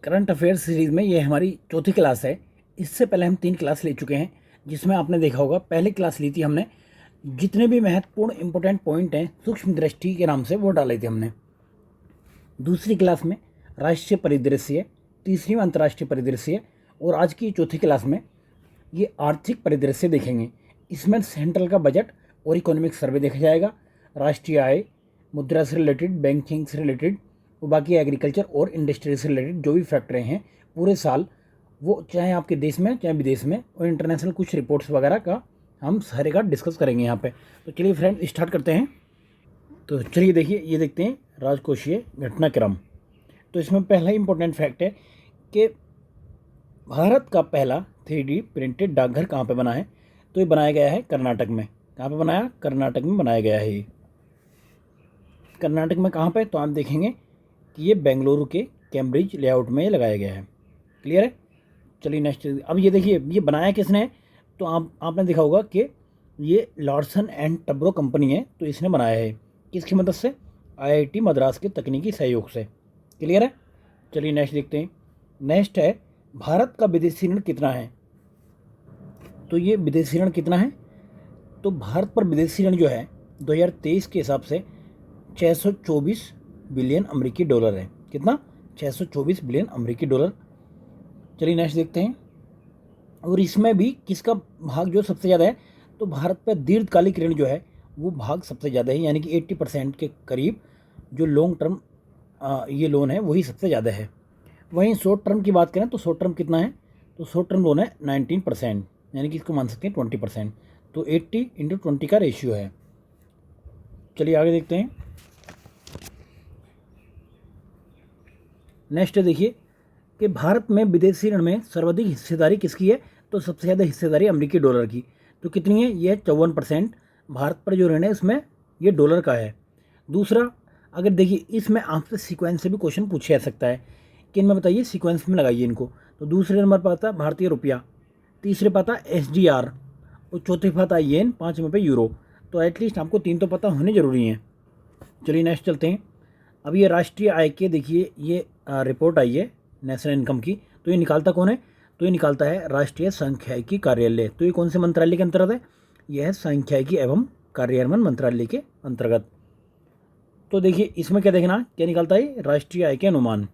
Current affairs series में ये हमारी चौथी क्लास है। इससे पहले हम 3 क्लास ले चुके हैं, जिसमें आपने देखा होगा पहली क्लास ली थी हमने, जितने भी महत्वपूर्ण इंपॉर्टेंट पॉइंट हैं सूक्ष्म दृष्टि के नाम से वो डाले थे हमने। दूसरी क्लास में राष्ट्रीय परिदृश्य, तीसरी में अंतर्राष्ट्रीय परिदृश्य, और आज की चौथी क्लास में ये आर्थिक परिदृश्य देखेंगे। इसमें सेंट्रल का बजट और इकोनॉमिक सर्वे देखा जाएगा, राष्ट्रीय आय, मुद्रा से रिलेटेड, बैंकिंग से रिलेटेड, और बाकी एग्रीकल्चर और इंडस्ट्री से रिलेटेड जो भी फैक्टर हैं पूरे साल, वो चाहे आपके देश में चाहे विदेश में, और इंटरनेशनल कुछ रिपोर्ट्स वगैरह का हम सारे का डिस्कस करेंगे यहाँ पे। तो चलिए फ्रेंड स्टार्ट करते हैं। तो चलिए देखिए, ये देखते हैं राजकोषीय घटनाक्रम। तो इसमें पहला इंपॉर्टेंट फैक्ट है कि भारत का पहला 3D प्रिंटेड डाकघर कहाँ पे बना है। तो ये बनाया गया है कर्नाटक में। कहाँ पे बनाया? कर्नाटक में बनाया गया है। ये कर्नाटक में कहाँ पे? तो आप देखेंगे कि ये बेंगलुरु के कैम्ब्रिज लेआउट में लगाया गया है। क्लियर है? चलिए नेक्स्ट। अब ये देखिए, ये बनाया किसने है? तो आपने देखा होगा कि ये लार्सन एंड टब्रो कंपनी है, तो इसने बनाया है। किसकी मदद से? IIT मद्रास के तकनीकी सहयोग से। क्लियर है? चलिए नेक्स्ट देखते हैं। नेक्स्ट है, भारत का विदेशी ऋण कितना है। तो ये विदेशी ऋण कितना है? तो भारत पर विदेशी ऋण जो है 2023 के हिसाब से 624 बिलियन अमेरिकी डॉलर है। कितना? 624 बिलियन अमेरिकी डॉलर। चलिए नेक्स्ट देखते हैं। और इसमें भी किसका भाग जो सबसे ज़्यादा है? तो भारत पर दीर्घकालिक ऋण जो है वो भाग सबसे ज़्यादा है, यानी कि 80% के करीब जो लॉन्ग टर्म ये लोन है वही सबसे ज़्यादा है। वहीं शॉर्ट टर्म की बात करें तो शॉर्ट टर्म कितना है? तो शॉर्ट टर्म लोन है 19%, यानी कि इसको मान सकते हैं 20%। तो 80/20 का रेशियो है। चलिए आगे देखते हैं। नेक्स्ट देखिए कि भारत में विदेशी ऋण में सर्वाधिक हिस्सेदारी किसकी है। तो सबसे ज़्यादा हिस्सेदारी अमेरिकी डॉलर की। तो कितनी है? ये 54%। भारत पर जो ऋण है उसमें ये डॉलर का है। दूसरा, अगर देखिए इसमें आपसे सीक्वेंस से भी क्वेश्चन पूछा जा सकता है कि इनमें बताइए, सीक्वेंस में लगाइए इनको। तो दूसरे नंबर पर आता है भारतीय रुपया, तीसरे पर आता है SDR, और चौथे पर आता है येन, 5वें पे यूरो। तो एटलीस्ट आपको 3 तो पता होने जरूरी हैं। चलिए नेक्स्ट चलते हैं। अब ये राष्ट्रीय आय के देखिए, ये रिपोर्ट आई है नेशनल इनकम की। तो ये निकालता कौन है? तो ये निकालता है राष्ट्रीय सांख्यिकी कार्यालय। तो ये कौन से मंत्रालय के अंतर्गत है? यह है सांख्यिकी एवं कार्यान्वयन मंत्रालय के अंतर्गत। तो देखिए इसमें क्या देखना, क्या निकालता है? राष्ट्रीय आय के अनुमान।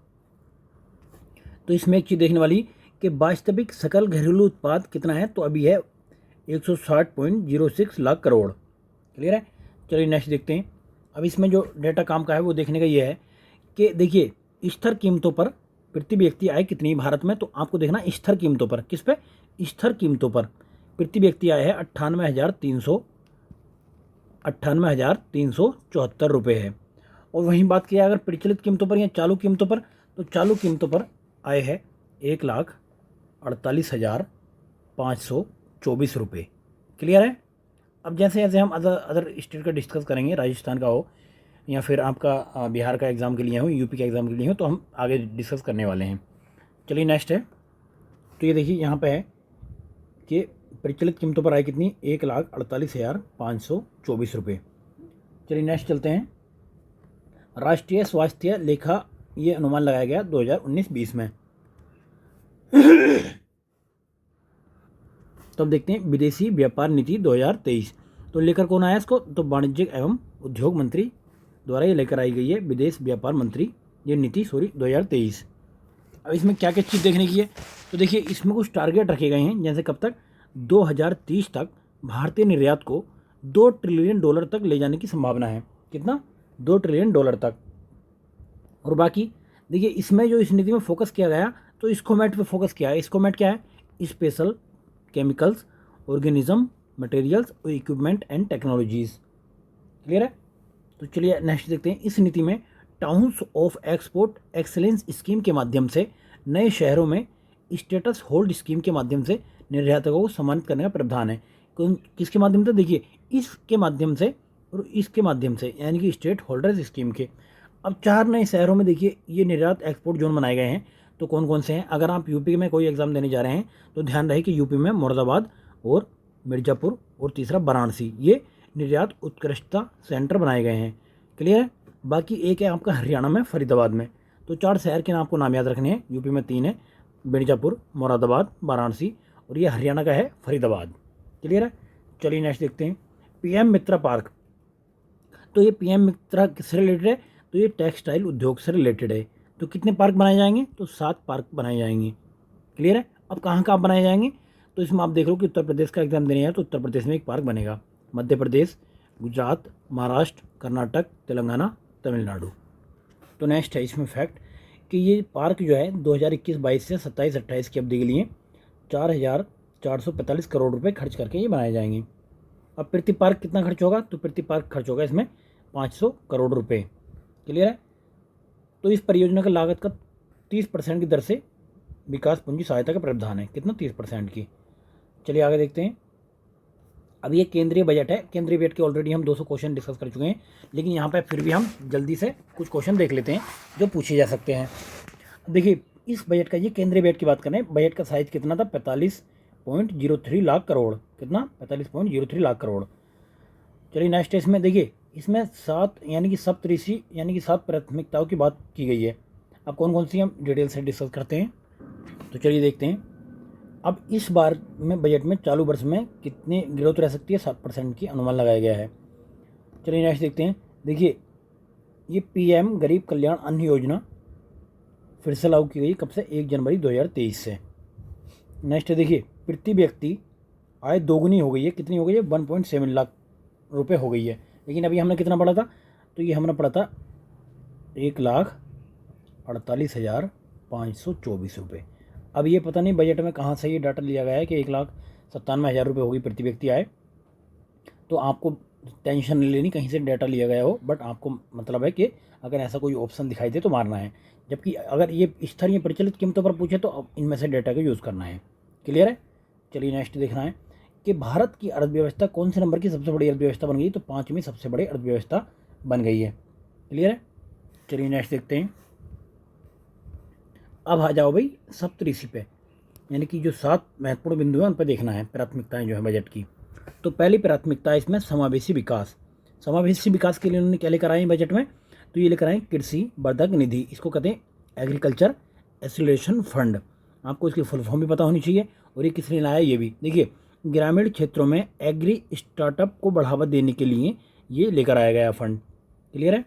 तो इसमें एक चीज़ देखने वाली कि वास्तविक सकल घरेलू उत्पाद कितना है। तो अभी है 160.06 लाख करोड़। क्लियर है? चलिए नेक्स्ट देखते हैं। अब इसमें जो डेटा काम का है वो देखने का ये है कि देखिए स्थिर कीमतों पर प्रति व्यक्ति आय कितनी है भारत में। तो आपको देखना स्थिर कीमतों पर। किस पे? स्थिर कीमतों पर प्रति व्यक्ति आय है 98,374 रुपये है। और वहीं बात किया अगर प्रचलित कीमतों पर या चालू कीमतों पर, तो चालू कीमतों पर आय है 1,48,524 रुपये। क्लियर है? अब जैसे जैसे हम अदर स्टेट का डिस्कस करेंगे, राजस्थान का हो या फिर आपका बिहार का एग्ज़ाम के लिए हो, यूपी के एग्ज़ाम के लिए हो, तो हम आगे डिस्कस करने वाले हैं। चलिए नेक्स्ट है। तो ये देखिए यहाँ पे है कि प्रचलित कीमतों पर आय कितनी? 1,48,524 रुपये। चलिए नेक्स्ट चलते हैं। राष्ट्रीय स्वास्थ्य लेखा ये अनुमान लगाया गया 2019-20 में। तो अब देखते हैं विदेशी व्यापार नीति 2023। तो लेकर कौन आया इसको? तो वाणिज्यिक एवं उद्योग मंत्री द्वारा ये लेकर आई गई है, विदेश व्यापार मंत्री ये नीति 2023। अब इसमें क्या क्या चीज़ देखने की है? तो देखिए इसमें कुछ टारगेट रखे गए हैं, जैसे कब तक? 2030 तक भारतीय निर्यात को $2 ट्रिलियन तक ले जाने की संभावना है। कितना? $2 ट्रिलियन तक। और बाकी देखिए इसमें जो इस नीति में फोकस किया गया, तो इस्कोमेट पे फोकस किया है। इस्कोमेट क्या है? स्पेशल केमिकल्स, ऑर्गेनिज्म, मटेरियल्स और इक्विपमेंट एंड टेक्नोलॉजीज़। क्लियर है? तो चलिए नेक्स्ट देखते हैं। इस नीति में towns of export excellence scheme के माध्यम से नए शहरों में स्टेटस होल्ड स्कीम के माध्यम से निर्यातकों को सम्मानित करने का प्रावधान है। किसके माध्यम से? देखिए इसके माध्यम से और इसके माध्यम से, यानी कि स्टेट होल्डर्स स्कीम के। अब 4 नए शहरों में देखिए ये निर्यात एक्सपोर्ट जोन बनाए गए हैं। तो कौन कौन से हैं? अगर आप यूपी में कोई एग्ज़ाम देने जा रहे हैं तो ध्यान रहे कि यूपी में मुरादाबाद और मिर्ज़ापुर और तीसरा वाराणसी, ये निर्यात उत्कृष्टता सेंटर बनाए गए हैं। क्लियर है? बाकी एक है आपका हरियाणा में फरीदाबाद में। तो 4 शहर के नाम आपको नाम याद रखने हैं। यूपी में 3 है, मिर्ज़ापुर, मुरादाबाद, वाराणसी, और ये हरियाणा का है फरीदाबाद। क्लियर है। चलिए नेक्स्ट देखते हैं, पीएम मित्रा पार्क। तो ये पीएम मित्रा किससे रिलेटेड है? तो ये टेक्सटाइल उद्योग से रिलेटेड है। तो कितने पार्क बनाए जाएंगे? तो 7 पार्क बनाए जाएंगे। क्लियर है। अब कहाँ कहाँ बनाए जाएंगे? तो इसमें आप देख लो कि उत्तर प्रदेश का एग्जाम देने हैं तो उत्तर प्रदेश में एक पार्क बनेगा, मध्य प्रदेश, गुजरात, महाराष्ट्र, कर्नाटक, तेलंगाना, तमिलनाडु। तो नेक्स्ट है इसमें फैक्ट कि ये पार्क जो है 2021-22 से 27-28 की अवधि के लिए 4,445 करोड़ रुपए खर्च करके ये बनाए जाएंगे। अब प्रति पार्क कितना खर्च होगा? तो प्रति पार्क खर्च होगा इसमें 500 करोड़ रुपए। क्लियर है। तो इस परियोजना की लागत का 30% की दर से विकास पूंजी सहायता का प्रावधान है। कितना? 30% की। चलिए आगे देखते हैं। अब ये केंद्रीय बजट है। केंद्रीय बजट के ऑलरेडी हम 200 क्वेश्चन डिस्कस कर चुके हैं, लेकिन यहाँ पे फिर भी हम जल्दी से कुछ क्वेश्चन देख लेते हैं जो पूछे जा सकते हैं। देखिए इस बजट का, ये केंद्रीय बजट की बात करें, बजट का साइज कितना था? 45.03 लाख करोड़। कितना? 45.03 लाख करोड़। चलिए नेक्स्ट इसमें देखिए, इसमें 7 यानी कि सप्तऋषि यानी कि 7 प्राथमिकताओं की बात की गई है। अब कौन कौन सी हम डिटेल से डिस्कस करते हैं, तो चलिए देखते हैं। अब इस बार में बजट में चालू वर्ष में कितनी ग्रोथ रह सकती है? 7% की अनुमान लगाया गया है। चलिए नेक्स्ट देखते हैं। देखिए ये पीएम गरीब कल्याण अन्न योजना फिर से लागू की गई, कब से? 1 जनवरी 2023 से। नेक्स्ट देखिए, प्रति व्यक्ति आय दोगुनी हो गई है। कितनी हो गई है? 1.7 लाख रुपए हो गई है। लेकिन अभी हमने कितना पढ़ा था? तो ये हमने पढ़ा था 1,48,524 रुपये। अब ये पता नहीं बजट में कहाँ से ये डाटा लिया गया है कि 1,97,000 रुपये होगी प्रति व्यक्ति आय। तो आपको टेंशन नहीं लेनी कहीं से डाटा लिया गया हो, बट आपको मतलब है कि अगर ऐसा कोई ऑप्शन दिखाई दे तो मारना है। जबकि अगर ये स्तरीय प्रचलित कीमतों पर पूछे तो अब इनमें से डाटा का यूज़ करना है। क्लियर है। चलिए नेक्स्ट देखना है कि भारत की अर्थव्यवस्था कौन से नंबर की सबसे बड़ी अर्थव्यवस्था बन गई? तो 5वीं सबसे बड़ी अर्थव्यवस्था बन गई है। क्लियर है। चलिए नेक्स्ट देखते हैं। अब आ जाओ भाई सप्तऋषि पे, यानी कि जो 7 महत्वपूर्ण बिंदु हैं उन पर देखना है प्राथमिकताएं जो है बजट की। तो पहली प्राथमिकता है इसमें समावेशी विकास। समावेशी विकास के लिए उन्होंने क्या लेकर आए बजट में? तो ये लेकर आए कृषि वर्धक निधि, इसको कहते हैं एग्रीकल्चर एक्सीलरेशन फंड। आपको इसकी फुल फॉर्म भी पता होनी चाहिए। और ये किसने लाया ये भी देखिए, ग्रामीण क्षेत्रों में एग्री स्टार्टअप को बढ़ावा देने के लिए ये लेकर आया गया फंड। क्लियर है।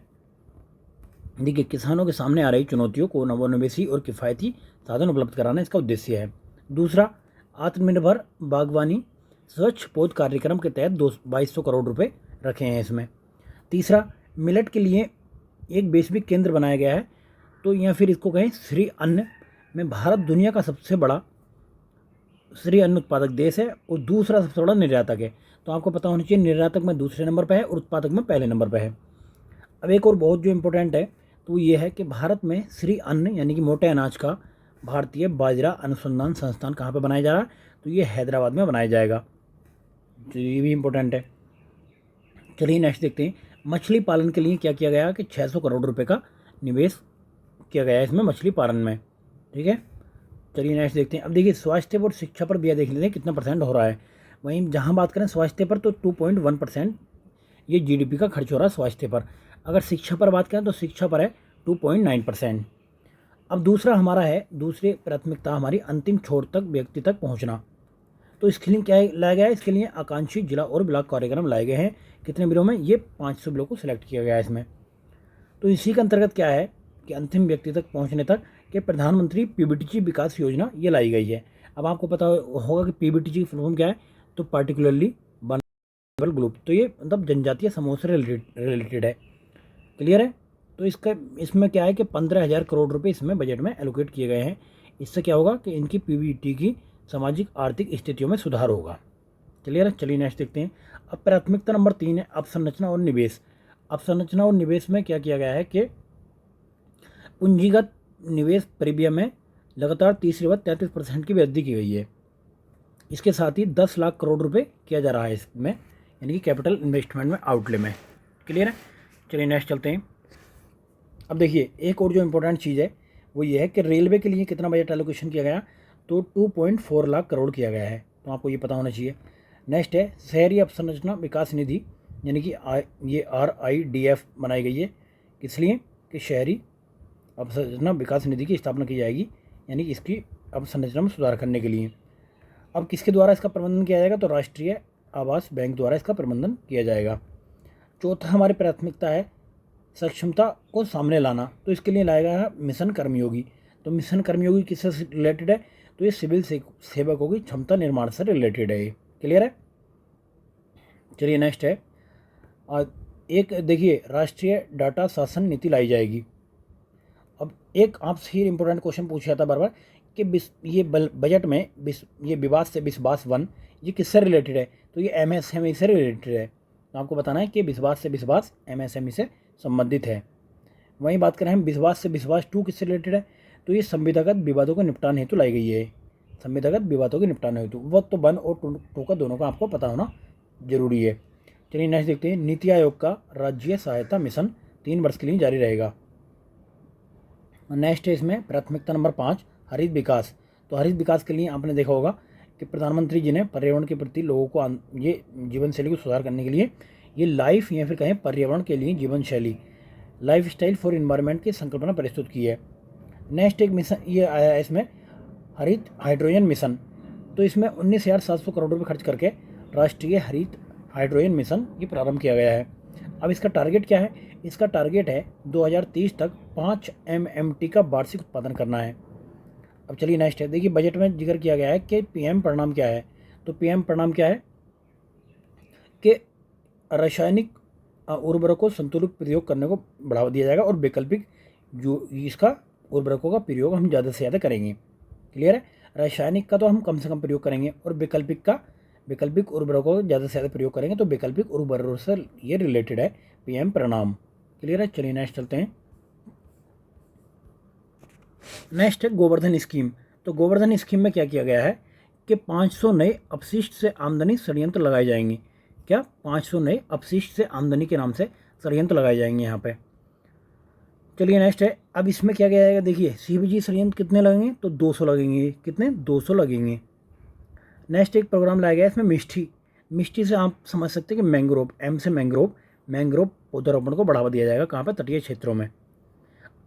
देखिए किसानों के सामने आ रही चुनौतियों को नवोन्मेषी और किफ़ायती साधन उपलब्ध कराना इसका उद्देश्य है। दूसरा, आत्मनिर्भर बागवानी स्वच्छ पौध कार्यक्रम के तहत 2200 करोड़ रुपए रखे हैं इसमें। तीसरा, मिलेट के लिए एक वैश्विक केंद्र बनाया गया है। तो या फिर इसको कहें श्री अन्न में भारत दुनिया का सबसे बड़ा श्री अन्न उत्पादक देश है और दूसरा सबसे बड़ा निर्यातक है। तो आपको पता होना चाहिए निर्यातक में दूसरे नंबर पर है और उत्पादक में पहले नंबर पर है। अब एक और बहुत जो इम्पोर्टेंट है तो ये है कि भारत में श्री अन्न यानी कि मोटे अनाज का भारतीय बाजरा अनुसंधान संस्थान कहाँ पर बनाया जा रहा है? तो ये हैदराबाद में बनाया जाएगा। तो ये भी इम्पोर्टेंट है। चलिए नेक्स्ट देखते हैं। मछली पालन के लिए क्या किया गया कि 600 करोड़ रुपए का निवेश किया गया है इसमें मछली पालन में। ठीक है। चलिए नेक्स्ट देखते हैं। अब देखिए स्वास्थ्य और शिक्षा पर भी देख लेते हैं कितना परसेंट हो रहा है। वहीं जहाँ बात करें स्वास्थ्य पर तो 2.1% ये जीडीपी का खर्च हो रहा है स्वास्थ्य पर। अगर शिक्षा पर बात करें तो शिक्षा पर है 2.9%। अब दूसरा हमारा है, दूसरी प्राथमिकता हमारी अंतिम छोर तक व्यक्ति तक पहुंचना। तो इसके लिए क्या लाया गया है? इसके लिए आकांक्षी जिला और ब्लॉक कार्यक्रम लाए गए हैं। कितने जिलों में? ये 500 जिलों को सिलेक्ट किया गया है इसमें। तो इसी के अंतर्गत क्या है कि अंतिम व्यक्ति तक पहुंचने तक कि प्रधानमंत्री पीबीटीजी विकास योजना ये लाई गई है। अब आपको पता होगा कि पीबीटीजी की फुल फॉर्म क्या है? तो पार्टिकुलरली वनरेबल ग्रुप। तो ये मतलब जनजातीय समूह से रिलेटेड है। क्लियर है। तो इसमें क्या है कि 15,000 करोड़ रुपए इसमें बजट में एलोकेट किए गए हैं। इससे क्या होगा कि इनकी पीबीटी की सामाजिक आर्थिक स्थितियों में सुधार होगा। क्लियर है। चलिए नेक्स्ट देखते हैं। अब प्राथमिकता नंबर 3 है अवसंरचना और निवेश। अवसंरचना और निवेश में क्या किया गया है कि पूंजीगत निवेश प्रीमियम में लगातार तीसरी बार 33% की वृद्धि की गई है। इसके साथ ही 10 लाख करोड़ रुपए किया जा रहा है इसमें, यानी कि कैपिटल इन्वेस्टमेंट में आउटले में। क्लियर है। चलिए नेक्स्ट चलते हैं। अब देखिए एक और जो इम्पोर्टेंट चीज़ है वो ये है कि रेलवे के लिए कितना बजट एलोकेशन किया गया? तो 2.4 लाख करोड़ किया गया है। तो आपको ये पता होना चाहिए। नेक्स्ट है शहरी अवसंरचना विकास निधि, यानी कि ये RIDF बनाई गई है। किस लिए? कि शहरी अवसंरचना विकास निधि की स्थापना की जाएगी, यानी कि इसकी अवसंरचना में सुधार करने के लिए। अब किसके द्वारा इसका प्रबंधन किया जाएगा, तो राष्ट्रीय आवास बैंक द्वारा इसका प्रबंधन किया जाएगा। चौथा हमारी प्राथमिकता है सक्षमता को सामने लाना, तो इसके लिए लाया गया है मिशन कर्मयोगी। तो मिशन कर्मयोगी किससे रिलेटेड है, तो ये सिविल सेवकों की क्षमता निर्माण से रिलेटेड है। ये क्लियर है। चलिए नेक्स्ट है, एक देखिए राष्ट्रीय डाटा शासन नीति लाई जाएगी। अब एक आपसे ही इंपॉर्टेंट क्वेश्चन पूछा जाता बार बार कि ये बजट में ये विवाद से विश्वास 1 ये किससे रिलेटेड है, तो ये एमएसएमई से रिलेटेड है। तो आपको बताना है कि विश्वास से विश्वास एमएसएमई से संबंधित है। वहीं बात करें हम विश्वास से विश्वास 2 किससे रिलेटेड है, तो ये संविदागत विवादों के निपटान हेतु लाई गई है। संविदागत विवादों के निपटान हेतु वो तो 1 और 2 का दोनों का आपको पता होना जरूरी है। चलिए नेक्स्ट देखते हैं, नीति आयोग का राज्य सहायता मिशन 3 वर्ष के लिए जारी रहेगा। नेक्स्ट है इसमें प्राथमिकता नंबर 5 हरित विकास। तो हरित विकास के लिए आपने देखा होगा कि प्रधानमंत्री जी ने पर्यावरण के प्रति लोगों को ये जीवन शैली को सुधार करने के लिए ये लाइफ या फिर कहें पर्यावरण के लिए जीवन शैली लाइफ स्टाइल फॉर इन्वायरमेंट की संकल्पना प्रस्तुत की है। नेक्स्ट एक मिशन ये आया है इसमें हरित हाइड्रोजन मिशन। तो इसमें 19,700 करोड़ रुपये खर्च करके राष्ट्रीय हरित हाइड्रोजन मिशन ये प्रारंभ किया गया है। अब इसका टारगेट क्या है, इसका टारगेट है 2030 तक 5 MMT का वार्षिक उत्पादन करना है। अब चलिए नेक्स्ट है, देखिए बजट में जिक्र किया गया है कि पीएम परिणाम क्या है। तो पीएम परिणाम क्या है कि रासायनिक उर्वरकों को संतुलित प्रयोग करने को बढ़ावा दिया जाएगा और वैकल्पिक जो इसका उर्वरकों का प्रयोग हम ज़्यादा से ज़्यादा करेंगे। क्लियर है। रासायनिक का तो हम कम से कम प्रयोग करेंगे और वैकल्पिक उर्वरकों का ज़्यादा से ज़्यादा प्रयोग करेंगे। तो वैकल्पिक उर्वरकों से ये रिलेटेड है पीएम परिणाम। क्लियर है। चलिए नेक्स्ट चलते हैं। नेक्स्ट है गोवर्धन स्कीम। तो गोवर्धन स्कीम में क्या किया गया है कि 500 नए अपशिष्ट से आमदनी षड्यंत्र लगाए जाएंगे। क्या 500 नए अपशिष्ट से आमदनी के नाम से षड्यंत्र लगाए जाएंगे यहाँ पे। चलिए नेक्स्ट है, अब इसमें क्या किया जाएगा, देखिए सीबीजी षड्यंत्र कितने लगेंगे, तो 200 लगेंगे। कितने, 200 लगेंगे। नेक्स्ट एक प्रोग्राम लाया गया है इसमें मिष्टी से आप समझ सकते हैं कि मैंग्रोव, एम से मैंग्रोव पौधारोपण को बढ़ावा दिया जाएगा। कहाँ पर, तटीय क्षेत्रों में।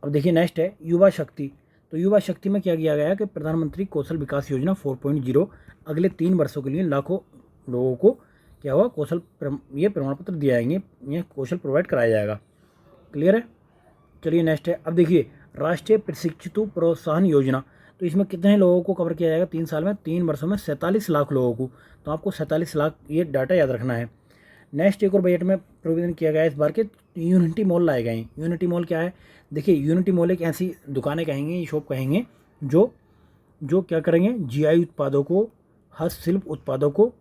अब देखिए नेक्स्ट है युवा शक्ति। तो युवा शक्ति में क्या किया गया है कि प्रधानमंत्री कौशल विकास योजना 4.0 अगले 3 वर्षों के लिए लाखों लोगों को क्या हुआ कौशल ये प्रमाण पत्र दिए जाएंगे, ये कौशल प्रोवाइड कराया जाएगा। क्लियर है। चलिए नेक्स्ट है, अब देखिए राष्ट्रीय प्रशिक्षित प्रोत्साहन योजना। तो इसमें कितने लोगों को कवर किया जाएगा 3 साल में, 3 वर्षों में 47 लाख लोगों को। तो आपको 47 लाख ये डाटा याद रखना है। नेक्स्ट एक और बजट में प्रोविजन किया गया है इस बार के यूनिटी मॉल लाए गए हैं। यूनिटी मॉल क्या है, देखिए यूनिटी मॉल एक ऐसी दुकानें कहेंगे, शॉप कहेंगे जो क्या करेंगे, जीआई उत्पादों को, हस्तशिल्प उत्पादों को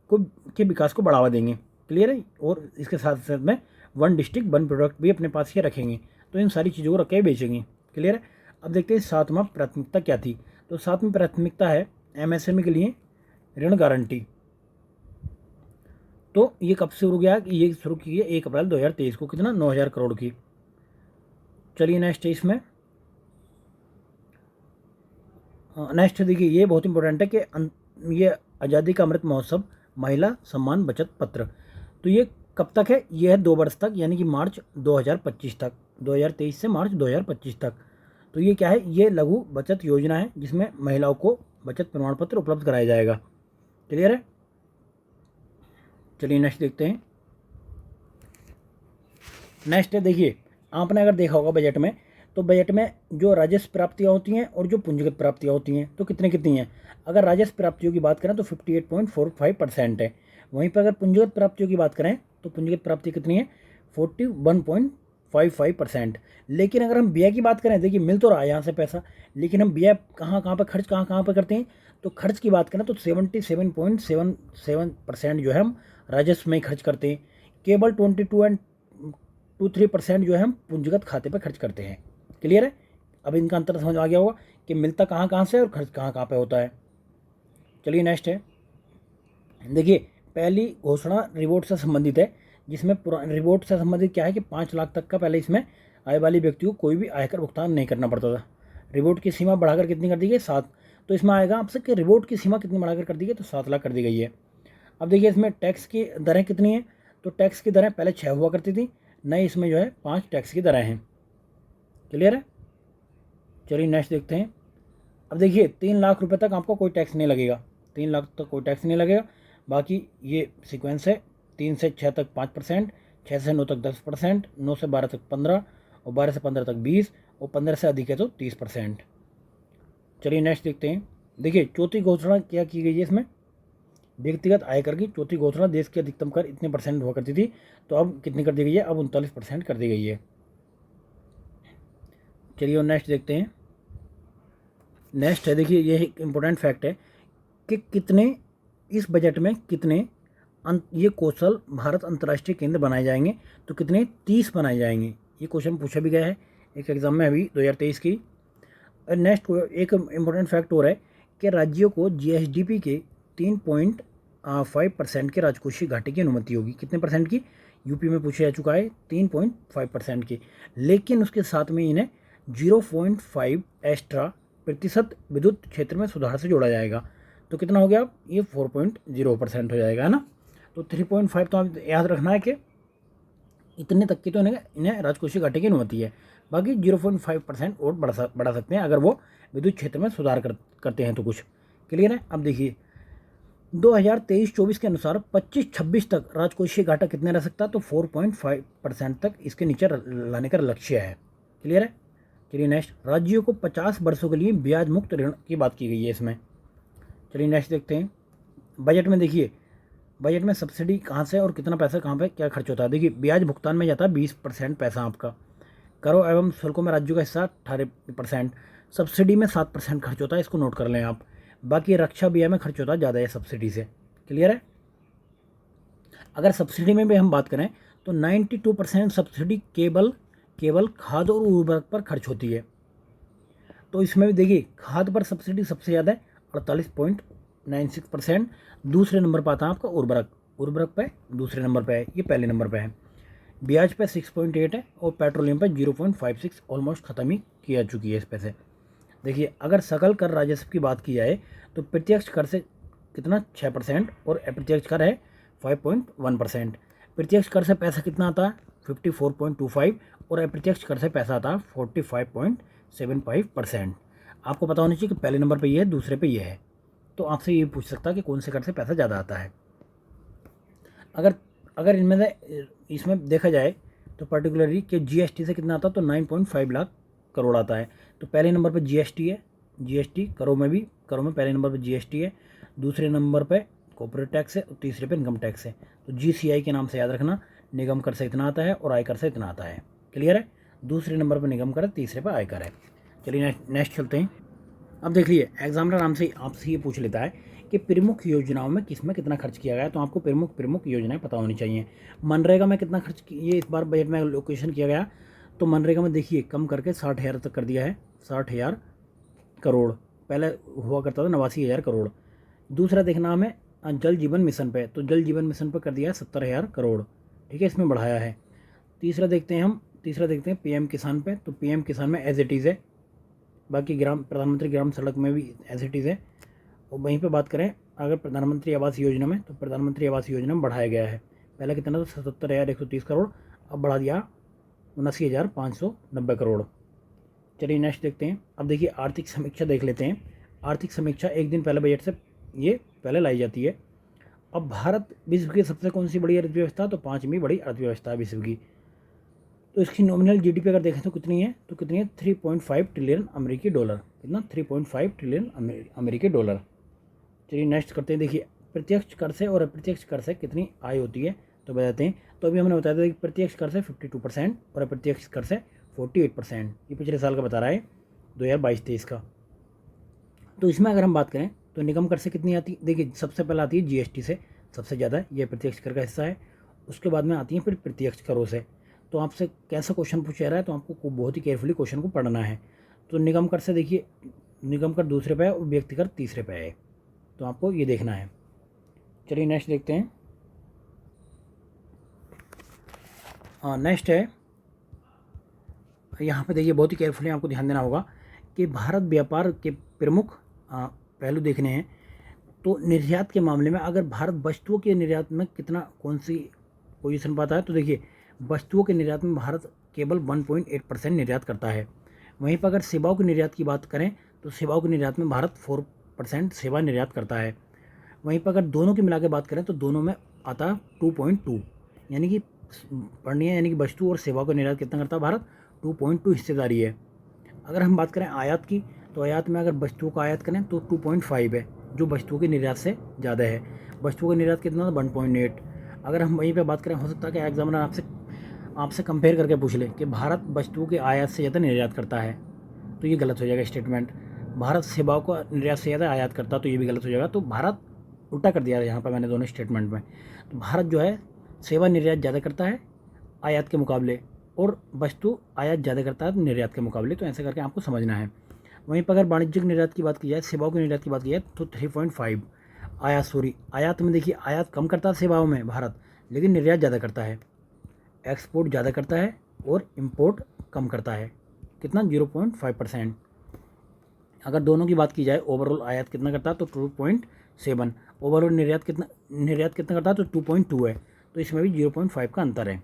के विकास को बढ़ावा देंगे। क्लियर है। और इसके साथ साथ में 1 डिस्ट्रिक्ट 1 प्रोडक्ट भी अपने पास ही रखेंगे। तो इन सारी चीज़ों को रख के बेचेंगे। क्लियर है। अब देखते हैं 7वां प्राथमिकता क्या थी। तो 7वीं प्राथमिकता है एमएसएमई के लिए ऋण गारंटी। तो ये कब शुरू किया, ये शुरू की है 1 अप्रैल 2023 को। कितना, 9,000 करोड़ की। चलिए नेक्स्ट है इसमें, नेक्स्ट देखिए ये बहुत इंपॉर्टेंट है कि ये आज़ादी का अमृत महोत्सव महिला सम्मान बचत पत्र। तो ये कब तक है, ये है 2 वर्ष तक, यानी कि मार्च 2025 तक, 2023 से मार्च 2025 तक। तो ये क्या है, ये लघु बचत योजना है जिसमें महिलाओं को बचत प्रमाण पत्र उपलब्ध कराया जाएगा। क्लियर है। चलिए नेक्स्ट देखते हैं। नेक्स्ट है, देखिए आपने अगर देखा होगा बजट में, तो बजट में जो राजस्व प्राप्तियाँ होती हैं और जो पूंजीगत प्राप्तियाँ होती हैं तो कितनी हैं। अगर राजस्व प्राप्तियों की बात करें तो 58.45% है। वहीं पर अगर पूंजीगत प्राप्तियों की बात करें तो पूंजीगत प्राप्ति कितनी है, 41.55%। लेकिन अगर हम व्यय की बात करें, देखिए मिल तो रहा है यहाँ से पैसा, लेकिन हम व्यय कहाँ पर खर्च कहाँ पर करते हैं, तो खर्च की बात करें तो 77.77% जो है हम राजस्व में खर्च करते हैं। केवल 22.23% जो है हम पूंजीगत खाते पर खर्च करते हैं। क्लियर है। अब इनका अंतर समझ आ गया होगा कि मिलता कहाँ से और खर्च कहाँ पे होता है। चलिए नेक्स्ट है, देखिए पहली घोषणा रिवोट से संबंधित है, जिसमें रिवोट से संबंधित क्या है कि 5 लाख तक का पहले इसमें आय वाले व्यक्ति को कोई भी आयकर भुगतान नहीं करना पड़ता था। रिवोट की सीमा बढ़ाकर कितनी कर दी गई, 7। तो इसमें आएगा आपसे कि रिवोट की सीमा कितनी बढ़ाकर कर दी गई, तो 7 लाख कर दी गई है। अब देखिए इसमें टैक्स की दरें कितनी हैं, तो टैक्स की दरें पहले 6 हुआ करती थी, नई इसमें जो है 5 टैक्स की दरें हैं। क्लियर है। चलिए नेक्स्ट देखते हैं। अब देखिए 3 लाख रुपए तक आपको कोई टैक्स नहीं लगेगा, 3 लाख तक कोई टैक्स नहीं लगेगा। बाकी ये सीक्वेंस है, 3 से 6 तक 5%, 6 से 9 तक 10%, 9 से 12 तक 15, और 12 से 15 तक 20, और 15 से अधिक है तो 30%। चलिए नेक्स्ट देखते हैं। देखिए चौथी घोषणा क्या की गई है इसमें, व्यक्तिगत आयकर की चौथी घोषणा, देश की अधिकतम कर इतने परसेंट हुआ करती थी, तो अब कितनी कर दी गई है, अब 39% कर दी गई है। चलिए और नेक्स्ट देखते हैं। नेक्स्ट है, देखिए ये एक इम्पोर्टेंट फैक्ट है कि कितने इस बजट में कितने ये कौशल भारत अंतर्राष्ट्रीय केंद्र बनाए जाएंगे, तो कितने 30 बनाए जाएंगे। ये क्वेश्चन पूछा भी गया है एक एग्जाम में अभी 2023 की। नेक्स्ट एक इम्पोर्टेंट फैक्ट हो रहा है कि राज्यों को जीएसडीपी के 3.5% के राजकोषीय घाटे की अनुमति होगी। कितने परसेंट की, यूपी में पूछा जा चुका है 3.5% की, लेकिन उसके साथ में इन्हें 0.5 एक्स्ट्रा प्रतिशत विद्युत क्षेत्र में सुधार से जोड़ा जाएगा। तो कितना हो गया, ये 4.0% हो जाएगा, है ना। तो 3.5 तो आप याद रखना है कि इतने तक की तो इन्हें राजकोषीय घाटे की अनुमति है। बाकी 0.5% और बढ़ा सकते हैं अगर वो विद्युत क्षेत्र में सुधार करते हैं तो कुछ। क्लियर है। अब देखिए 2023-24 के अनुसार 25-26 तक राजकोषीय घाटा कितने रह सकता है, तो 4.5% तक इसके नीचे लाने का लक्ष्य है। क्लियर है। चलिए नेक्स्ट, राज्यों को 50 वर्षों के लिए ब्याज मुक्त ऋण की बात की गई है इसमें। चलिए नेक्स्ट देखते हैं। बजट में देखिए, बजट में सब्सिडी कहाँ से और कितना पैसा कहाँ पे क्या खर्च होता है। देखिए ब्याज भुगतान में जाता है 20% पैसा आपका, करों एवं शुल्कों में राज्यों का हिस्सा 18%, सब्सिडी में 7% खर्च होता है, इसको नोट कर लें आप। बाकी रक्षा व्यय में खर्च होता है ज़्यादा है सब्सिडी से। क्लियर है। अगर सब्सिडी में भी हम बात करें तो 92% सब्सिडी केवल खाद और उर्वरक पर खर्च होती है। तो इसमें भी देखिए खाद पर सब्सिडी सबसे ज़्यादा है 48.96%। दूसरे नंबर पर आता है आपका उर्वरक पे दूसरे नंबर पे है, ये पहले नंबर पे है। ब्याज पे 6.8 है और पेट्रोलियम पे 0.56, ऑलमोस्ट ख़त्म ही की जा चुकी है इस पैसे। देखिए अगर सकल कर राजस्व की बात की जाए तो प्रत्यक्ष कर से कितना 6% और अप्रत्यक्ष कर है 5.1%। प्रत्यक्ष कर से पैसा कितना आता है 54.25 और अप्रत्यक्ष कर से पैसा आता है 45.75%। आपको पता होना चाहिए कि पहले नंबर पे ये है, दूसरे पे ये है। तो आपसे ये पूछ सकता है कि कौन से कर से पैसा ज़्यादा आता है। अगर इनमें से इसमें देखा जाए तो पर्टिकुलरली कि जीएसटी से कितना आता है तो 9.5 लाख करोड़ आता है। तो पहले नंबर पर जीएसटी है, जीएसटी करों में पहले नंबर पर जीएसटी है, दूसरे नंबर पर कॉर्पोरेट टैक्स है और तीसरे पे इनकम टैक्स है। तो जीसीआई के नाम से याद रखना, निगम कर से इतना आता है और आयकर से इतना आता है। क्लियर है। दूसरे नंबर पर निगम कर, तीसरे पर आयकर है। चलिए नेक्स्ट चलते हैं। अब देख लिए एग्जामिनर नाम से आपसे ये पूछ लेता है कि प्रमुख योजनाओं में किस में कितना खर्च किया गया है, तो आपको प्रमुख योजनाएं पता होनी चाहिए। मनरेगा में कितना खर्च ये इस बार बजट में लोकेशन किया गया, तो मनरेगा में देखिए कम करके 60,000 तक कर दिया है, 60,000 करोड़। पहले हुआ करता था 89,000 करोड़। दूसरा देखना हमें जल जीवन मिशन पे, तो जल जीवन मिशन पर कर दिया है 70,000 करोड़। ठीक है, इसमें बढ़ाया है। तीसरा देखते हैं पीएम किसान पे, तो पीएम किसान में एज इट इज़ है। बाकी प्रधानमंत्री ग्राम सड़क में भी एज इट इज़ है। और वहीं पे बात करें अगर प्रधानमंत्री आवास योजना में, तो प्रधानमंत्री आवास योजना में बढ़ाया गया है। पहले कितना था 77,130 करोड़, अब बढ़ा दिया 79,590 करोड़। चलिए नेक्स्ट देखते हैं। अब देखिए आर्थिक समीक्षा देख लेते हैं। आर्थिक समीक्षा एक दिन पहले बजट से ये पहले लाई जाती है। अब भारत विश्व की सबसे कौन सी बड़ी अर्थव्यवस्था, तो 5वीं बड़ी अर्थव्यवस्था है विश्व की। तो इसकी नॉमिनल जीडीपी अगर देखें तो कितनी है, 3.5 ट्रिलियन अमेरिकी डॉलर। कितना 3.5 ट्रिलियन अमेरिकी डॉलर। चलिए नेक्स्ट करते हैं। देखिए प्रत्यक्ष कर से और अप्रत्यक्ष कर से कितनी आय होती है, तो बताते हैं। तो अभी हमने बताया था कि प्रत्यक्ष कर से 52% और अप्रत्यक्ष कर से 48%। ये पिछले साल का बता रहा है 2022-23 का। तो इसमें अगर हम बात करें तो निगम कर से कितनी आती है, देखिए सबसे पहले आती है जीएसटी से, सबसे ज़्यादा ये प्रत्यक्ष कर का हिस्सा है। उसके बाद में आती है फिर प्रत्यक्ष करों से। तो आपसे कैसा क्वेश्चन पूछा जा रहा है, तो आपको बहुत ही केयरफुली क्वेश्चन को पढ़ना है। तो निगम कर से देखिए, निगम कर दूसरे पे है और व्यक्ति कर तीसरे पे है, तो आपको ये देखना है। चलिए नेक्स्ट देखते हैं। नेक्स्ट है, यहाँ पे देखिए बहुत ही केयरफुली आपको ध्यान देना होगा कि भारत व्यापार के प्रमुख पहलू देखने हैं। तो निर्यात के मामले में अगर भारत वस्तुओं के निर्यात में कौन सी पोजीशन पाता है, तो देखिए वस्तुओं के निर्यात में भारत केवल 1.8% निर्यात करता है। वहीं पर अगर सेवाओं के निर्यात की बात करें तो सेवाओं के निर्यात में भारत 4% सेवा निर्यात करता है। वहीं पर अगर दोनों की मिला के बात करें तो दोनों में आता है 2.2, यानी कि पढ़नी है, यानी कि वस्तु और सेवाओं का निर्यात कितना करता है भारत, 2.2 हिस्सेदारी है। अगर हम बात करें आयात की तो आयात में अगर वस्तुओं का आयात करें तो 2.5 है, जो वस्तुओं के निर्यात से ज़्यादा है। वस्तुओं का निर्यात कितना था, 1.8। अगर हम वहीं पे बात करें, हो सकता है कि एग्जामिनर आपसे कंपेयर करके पूछ ले कि भारत वस्तुओं के आयात से ज़्यादा निर्यात करता है, तो ये गलत हो जाएगा स्टेटमेंट। भारत सेवाओं का निर्यात से ज़्यादा आयात करता, तो ये भी गलत हो जाएगा। तो भारत उल्टा कर दिया है यहाँ पर मैंने दोनों स्टेटमेंट में। तो भारत जो है सेवा निर्यात ज़्यादा करता है आयात के मुकाबले, और वस्तु आयात ज़्यादा करता है निर्यात के मुकाबले। तो ऐसे करके आपको समझना है। वहीं पर अगर वाणिज्यिक निर्यात की बात की जाए, सेवाओं के निर्यात की बात की जाए तो 3.5 आयात में देखिए आयात कम करता है सेवाओं में भारत, लेकिन निर्यात ज़्यादा करता है। एक्सपोर्ट ज़्यादा करता है और इम्पोर्ट कम करता है, कितना 0.5%। अगर दोनों की बात की जाए ओवरऑल आयात कितना करता है तो 2.7, ओवरऑल निर्यात कितना करता है तो 2.2 है। तो इसमें भी 0.5 का अंतर है।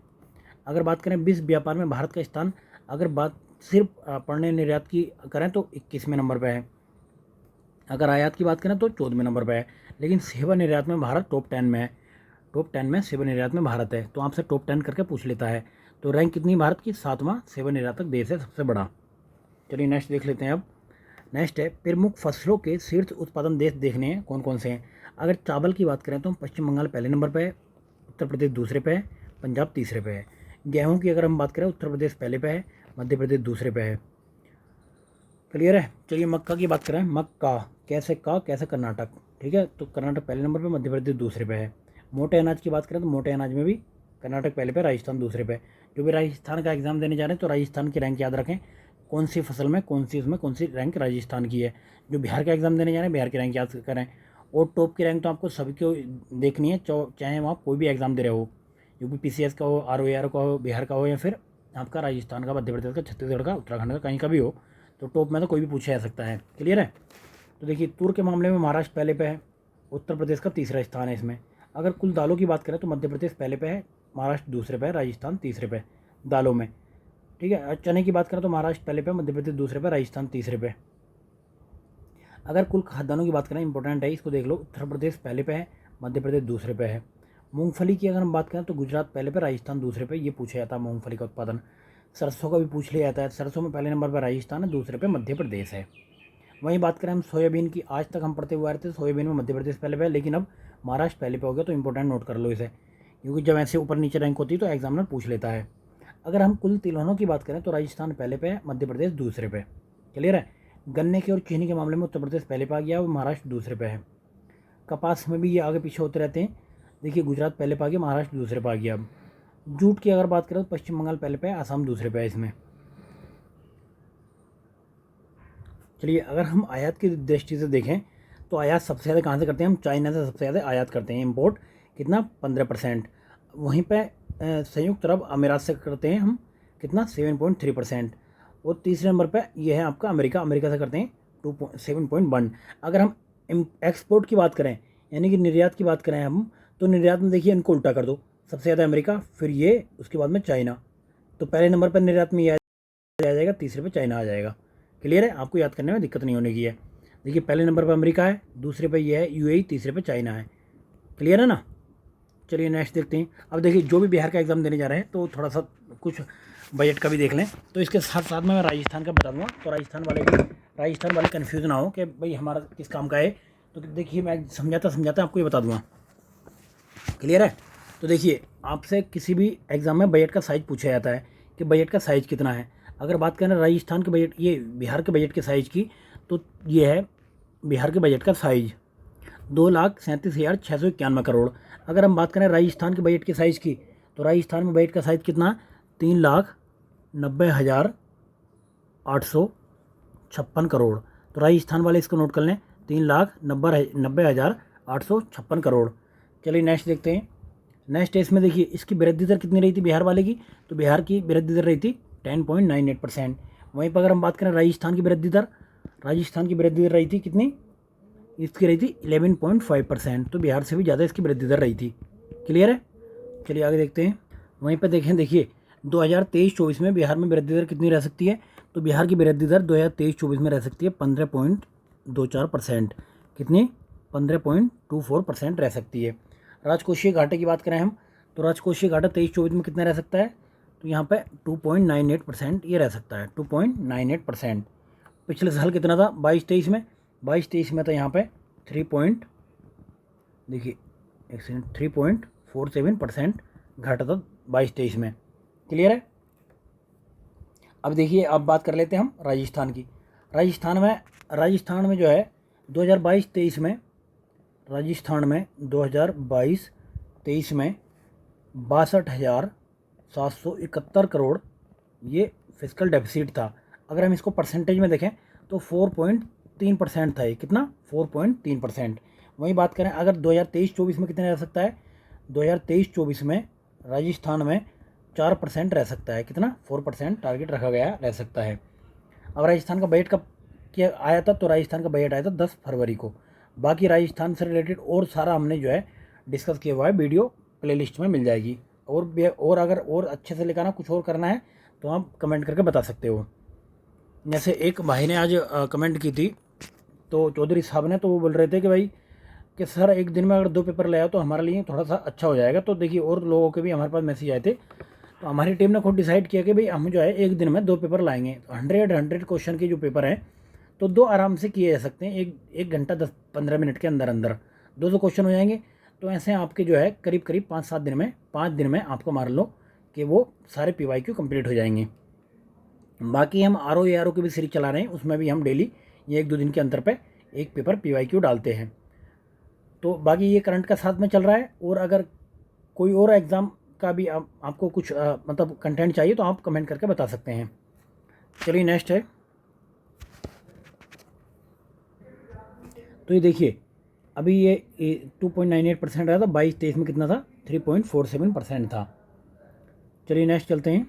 अगर बात करें विश्व व्यापार में भारत का स्थान, अगर बात सिर्फ पढ़ने निर्यात की करें तो 21वें नंबर पर है। अगर आयात की बात करें तो 14वें नंबर पर है। लेकिन सेवा निर्यात में भारत टॉप 10 में है। टॉप 10 में सेवा निर्यात में भारत है। तो आपसे टॉप 10 करके पूछ लेता है। तो रैंक कितनी भारत की, 7वां सेवा निर्यातक देश है, सबसे बड़ा। चलिए नेक्स्ट देख लेते हैं। अब नेक्स्ट है प्रमुख फसलों के शीर्ष उत्पादन देश देखने हैं कौन कौन से हैं। अगर चावल की बात करें तो पश्चिम बंगाल पहले नंबर पर है, उत्तर प्रदेश दूसरे पे है, पंजाब तीसरे पे है। गेहूं की अगर हम बात करें उत्तर प्रदेश पहले पे है, मध्य प्रदेश दूसरे पे है। क्लियर है। चलिए मक्का की बात करें, मक्का कैसे कर्नाटक, ठीक है। तो कर्नाटक पहले नंबर पे, मध्य प्रदेश दूसरे पे है। मोटे अनाज की बात करें तो मोटे अनाज में भी कर्नाटक पहले पे, राजस्थान दूसरे पे। जो भी राजस्थान का एग्जाम देने जा रहे हैं तो राजस्थान की रैंक याद रखें, कौन सी फसल में कौन सी रैंक राजस्थान की है। जो बिहार का एग्जाम देने जा रहे हैं बिहार की रैंक याद करें। और टॉप की रैंक तो आपको सभी को देखनी है, चाहे वहाँ कोई भी एग्जाम दे रहे हो, यूपी पीसीएस का हो, आरओएआर का हो, बिहार का हो, या फिर आपका राजस्थान का, मध्य प्रदेश का, छत्तीसगढ़ का, उत्तराखंड का, कहीं का भी हो, तो टॉप में तो कोई भी पूछा जा सकता है। क्लियर है। तो देखिए तूर के मामले में महाराष्ट्र पहले पे है, उत्तर प्रदेश का तीसरा स्थान है इसमें। अगर कुल दालों की बात करें तो मध्य प्रदेश पहले पे है, महाराष्ट्र दूसरे पे है, राजस्थान तीसरे पे दालों में, ठीक है। चने की बात करें तो महाराष्ट्र पहले पे, मध्य प्रदेश दूसरे पे, राजस्थान तीसरे पे। अगर कुल खाद्यान्नों की बात करें, इंपॉर्टेंट है, इसको देख लो, उत्तर प्रदेश पहले पे है, मध्य प्रदेश दूसरे पे है। मूंगफली की अगर हम बात करें तो गुजरात पहले पे, राजस्थान दूसरे पे, ये पूछा जाता है मूंगफली का उत्पादन। सरसों का भी पूछ लिया जाता है, सरसों में पहले नंबर पर राजस्थान है, दूसरे पे मध्य प्रदेश है। वहीं बात करें हम सोयाबीन की, आज तक हम पढ़ते हुए आ रहे थे सोयाबीन में मध्य प्रदेश पहले पे है, लेकिन अब महाराष्ट्र पहले पे हो गया। तो इंपॉर्टेंट नोट कर लो इसे, क्योंकि जब ऐसे ऊपर नीचे रैंक होती है तो एग्जामिनर पूछ लेता है। अगर हम कुल तिलहनों की बात करें तो राजस्थान पहले पे है, मध्य प्रदेश दूसरे पे। क्लियर है। गन्ने के और चीनी के मामले में उत्तर प्रदेश पहले पे आ गया और महाराष्ट्र दूसरे पे है। कपास में भी ये आगे पीछे होते रहते हैं। देखिए गुजरात पहले पे आ गया, महाराष्ट्र दूसरे पे आ गया। अब जूट की अगर बात करें तो पश्चिम बंगाल पहले पे है, आसाम दूसरे पे है इसमें। चलिए अगर हम आयात की दृष्टि से देखें तो आयात सबसे ज़्यादा कहाँ से करते हैं हम, चाइना से सबसे ज़्यादा आयात करते हैं। इंपोर्ट कितना, 15%। वहीं पे संयुक्त अरब अमीरात से करते हैं हम कितना, 7.3%। और तीसरे नंबर पे ये है आपका अमेरिका से करते हैं 7.1। अगर हम एक्सपोर्ट की बात करें, यानी कि निर्यात की बात करें हम, तो निर्यात में देखिए इनको उल्टा कर दो, सबसे ज़्यादा अमेरिका, फिर ये, उसके बाद में चाइना। तो पहले नंबर पर निर्यात में ये आ जाएगा, तीसरे पे चाइना आ जाएगा। क्लियर है, आपको याद करने में दिक्कत नहीं होने की है। देखिए पहले नंबर पर अमेरिका है, दूसरे पे ये है यूएई, तीसरे पे चाइना है। क्लियर है ना। चलिए नेक्स्ट देखते हैं। अब देखिए जो भी बिहार का एग्जाम देने जा रहे हैं तो थोड़ा सा कुछ बजट का भी देख लें। तो इसके साथ साथ में मैं राजस्थान का बता दूंगा, तो राजस्थान वाले कन्फ्यूज ना हो कि भाई हमारा किस काम का है। तो देखिए मैं समझाता आपको ये बता दूंगा। क्लियर है। तो देखिए आपसे किसी भी एग्ज़ाम में बजट का साइज़ पूछा जाता है कि बजट का साइज़ कितना है। अगर बात करें राजस्थान के बजट, ये बिहार के बजट के साइज़ की, तो ये है बिहार के बजट का साइज़ 2,37,691 करोड़। अगर हम बात करें राजस्थान के बजट के साइज़ की, तो राजस्थान में बजट का साइज़ कितना, 3,90,856 करोड़। तो राजस्थान वाले इसको नोट कर लें, 3,90,856 करोड़। चलिए नेक्स्ट देखते हैं। नेक्स्ट है इसमें देखिए इसकी वृद्धि दर कितनी रही थी बिहार वाले की, तो बिहार की वृद्धि दर रही थी 10.98%। वहीं पर अगर हम बात करें राजस्थान की वृद्धि दर रही थी कितनी, इसकी रही थी 11.5%। तो बिहार से भी ज़्यादा इसकी वृद्धि दर रही थी। क्लियर है। चलिए आगे देखते हैं। वहीं पर देखिए 2023-24 में बिहार में वृद्धि दर कितनी रह सकती है, तो बिहार की वृद्धि दर 2023-24 में रह सकती है 15.24%। कितनी? 15.24% रह सकती है। राजकोषीय घाटे की बात करें हम, तो राजकोषीय घाटा 23-24 में कितना रह सकता है? तो यहाँ पे 2.98% ये रह सकता है, 2.98%। पिछले साल कितना था 22-23 में? 22-23 में तो यहाँ पे 3.47% घाटा था 22-23 में। क्लियर है? अब देखिए, अब बात कर लेते हैं हम राजस्थान की। राजस्थान में जो है 2022-23 में, राजस्थान में 2022-23 में 62,771 करोड़ ये फिस्कल डेफिसिट था। अगर हम इसको परसेंटेज में देखें तो 4.3% था ये। कितना? 4.3%। वहीं बात करें अगर 2023-24 में कितना रह सकता है? 2023-24 में राजस्थान में 4% रह सकता है। कितना? 4% टारगेट रखा गया रह सकता है। अब राजस्थान का बजट कब क्या आया था? तो राजस्थान का बजट आया था 10 फरवरी को। बाकी राजस्थान से रिलेटेड और सारा हमने जो है डिस्कस किया हुआ है, वीडियो प्लेलिस्ट में मिल जाएगी। और अगर और अच्छे से लेकर आना, कुछ और करना है तो आप कमेंट करके बता सकते हो। जैसे एक भाई ने आज कमेंट की थी, तो चौधरी साहब ने, तो वो बोल रहे थे कि भाई कि सर एक दिन में अगर 2 पेपर ले आओ तो हमारे लिए थोड़ा सा अच्छा हो जाएगा। तो देखिए, और लोगों के भी हमारे पास मैसेज आए थे, तो हमारी टीम ने खुद डिसाइड किया कि भाई हम जो है एक दिन में 2 पेपर लाएंगे। तो 100 क्वेश्चन के जो पेपर हैं तो 2 आराम से किए जा सकते हैं, एक घंटा 10-15 मिनट के अंदर अंदर 200 क्वेश्चन हो जाएंगे। तो ऐसे आपके जो है करीब 5-7 दिन में, 5 दिन में आपको मान लो कि वो सारे PYQ कंप्लीट हो जाएंगे। बाकी हम RO की भी सीरीज चला रहे हैं, उसमें भी हम डेली ये 1-2 दिन के अंतर पे एक पेपर PYQ डालते हैं। तो बाकी ये करंट का साथ में चल रहा है। और अगर कोई और एग्ज़ाम का भी आपको कुछ मतलब कंटेंट चाहिए तो आप कमेंट करके बता सकते हैं। चलिए नेक्स्ट है, तो ये देखिए अभी ये 2.98% रहा था, 22-23 में कितना था? 3.47% था। चलिए नेक्स्ट चलते हैं।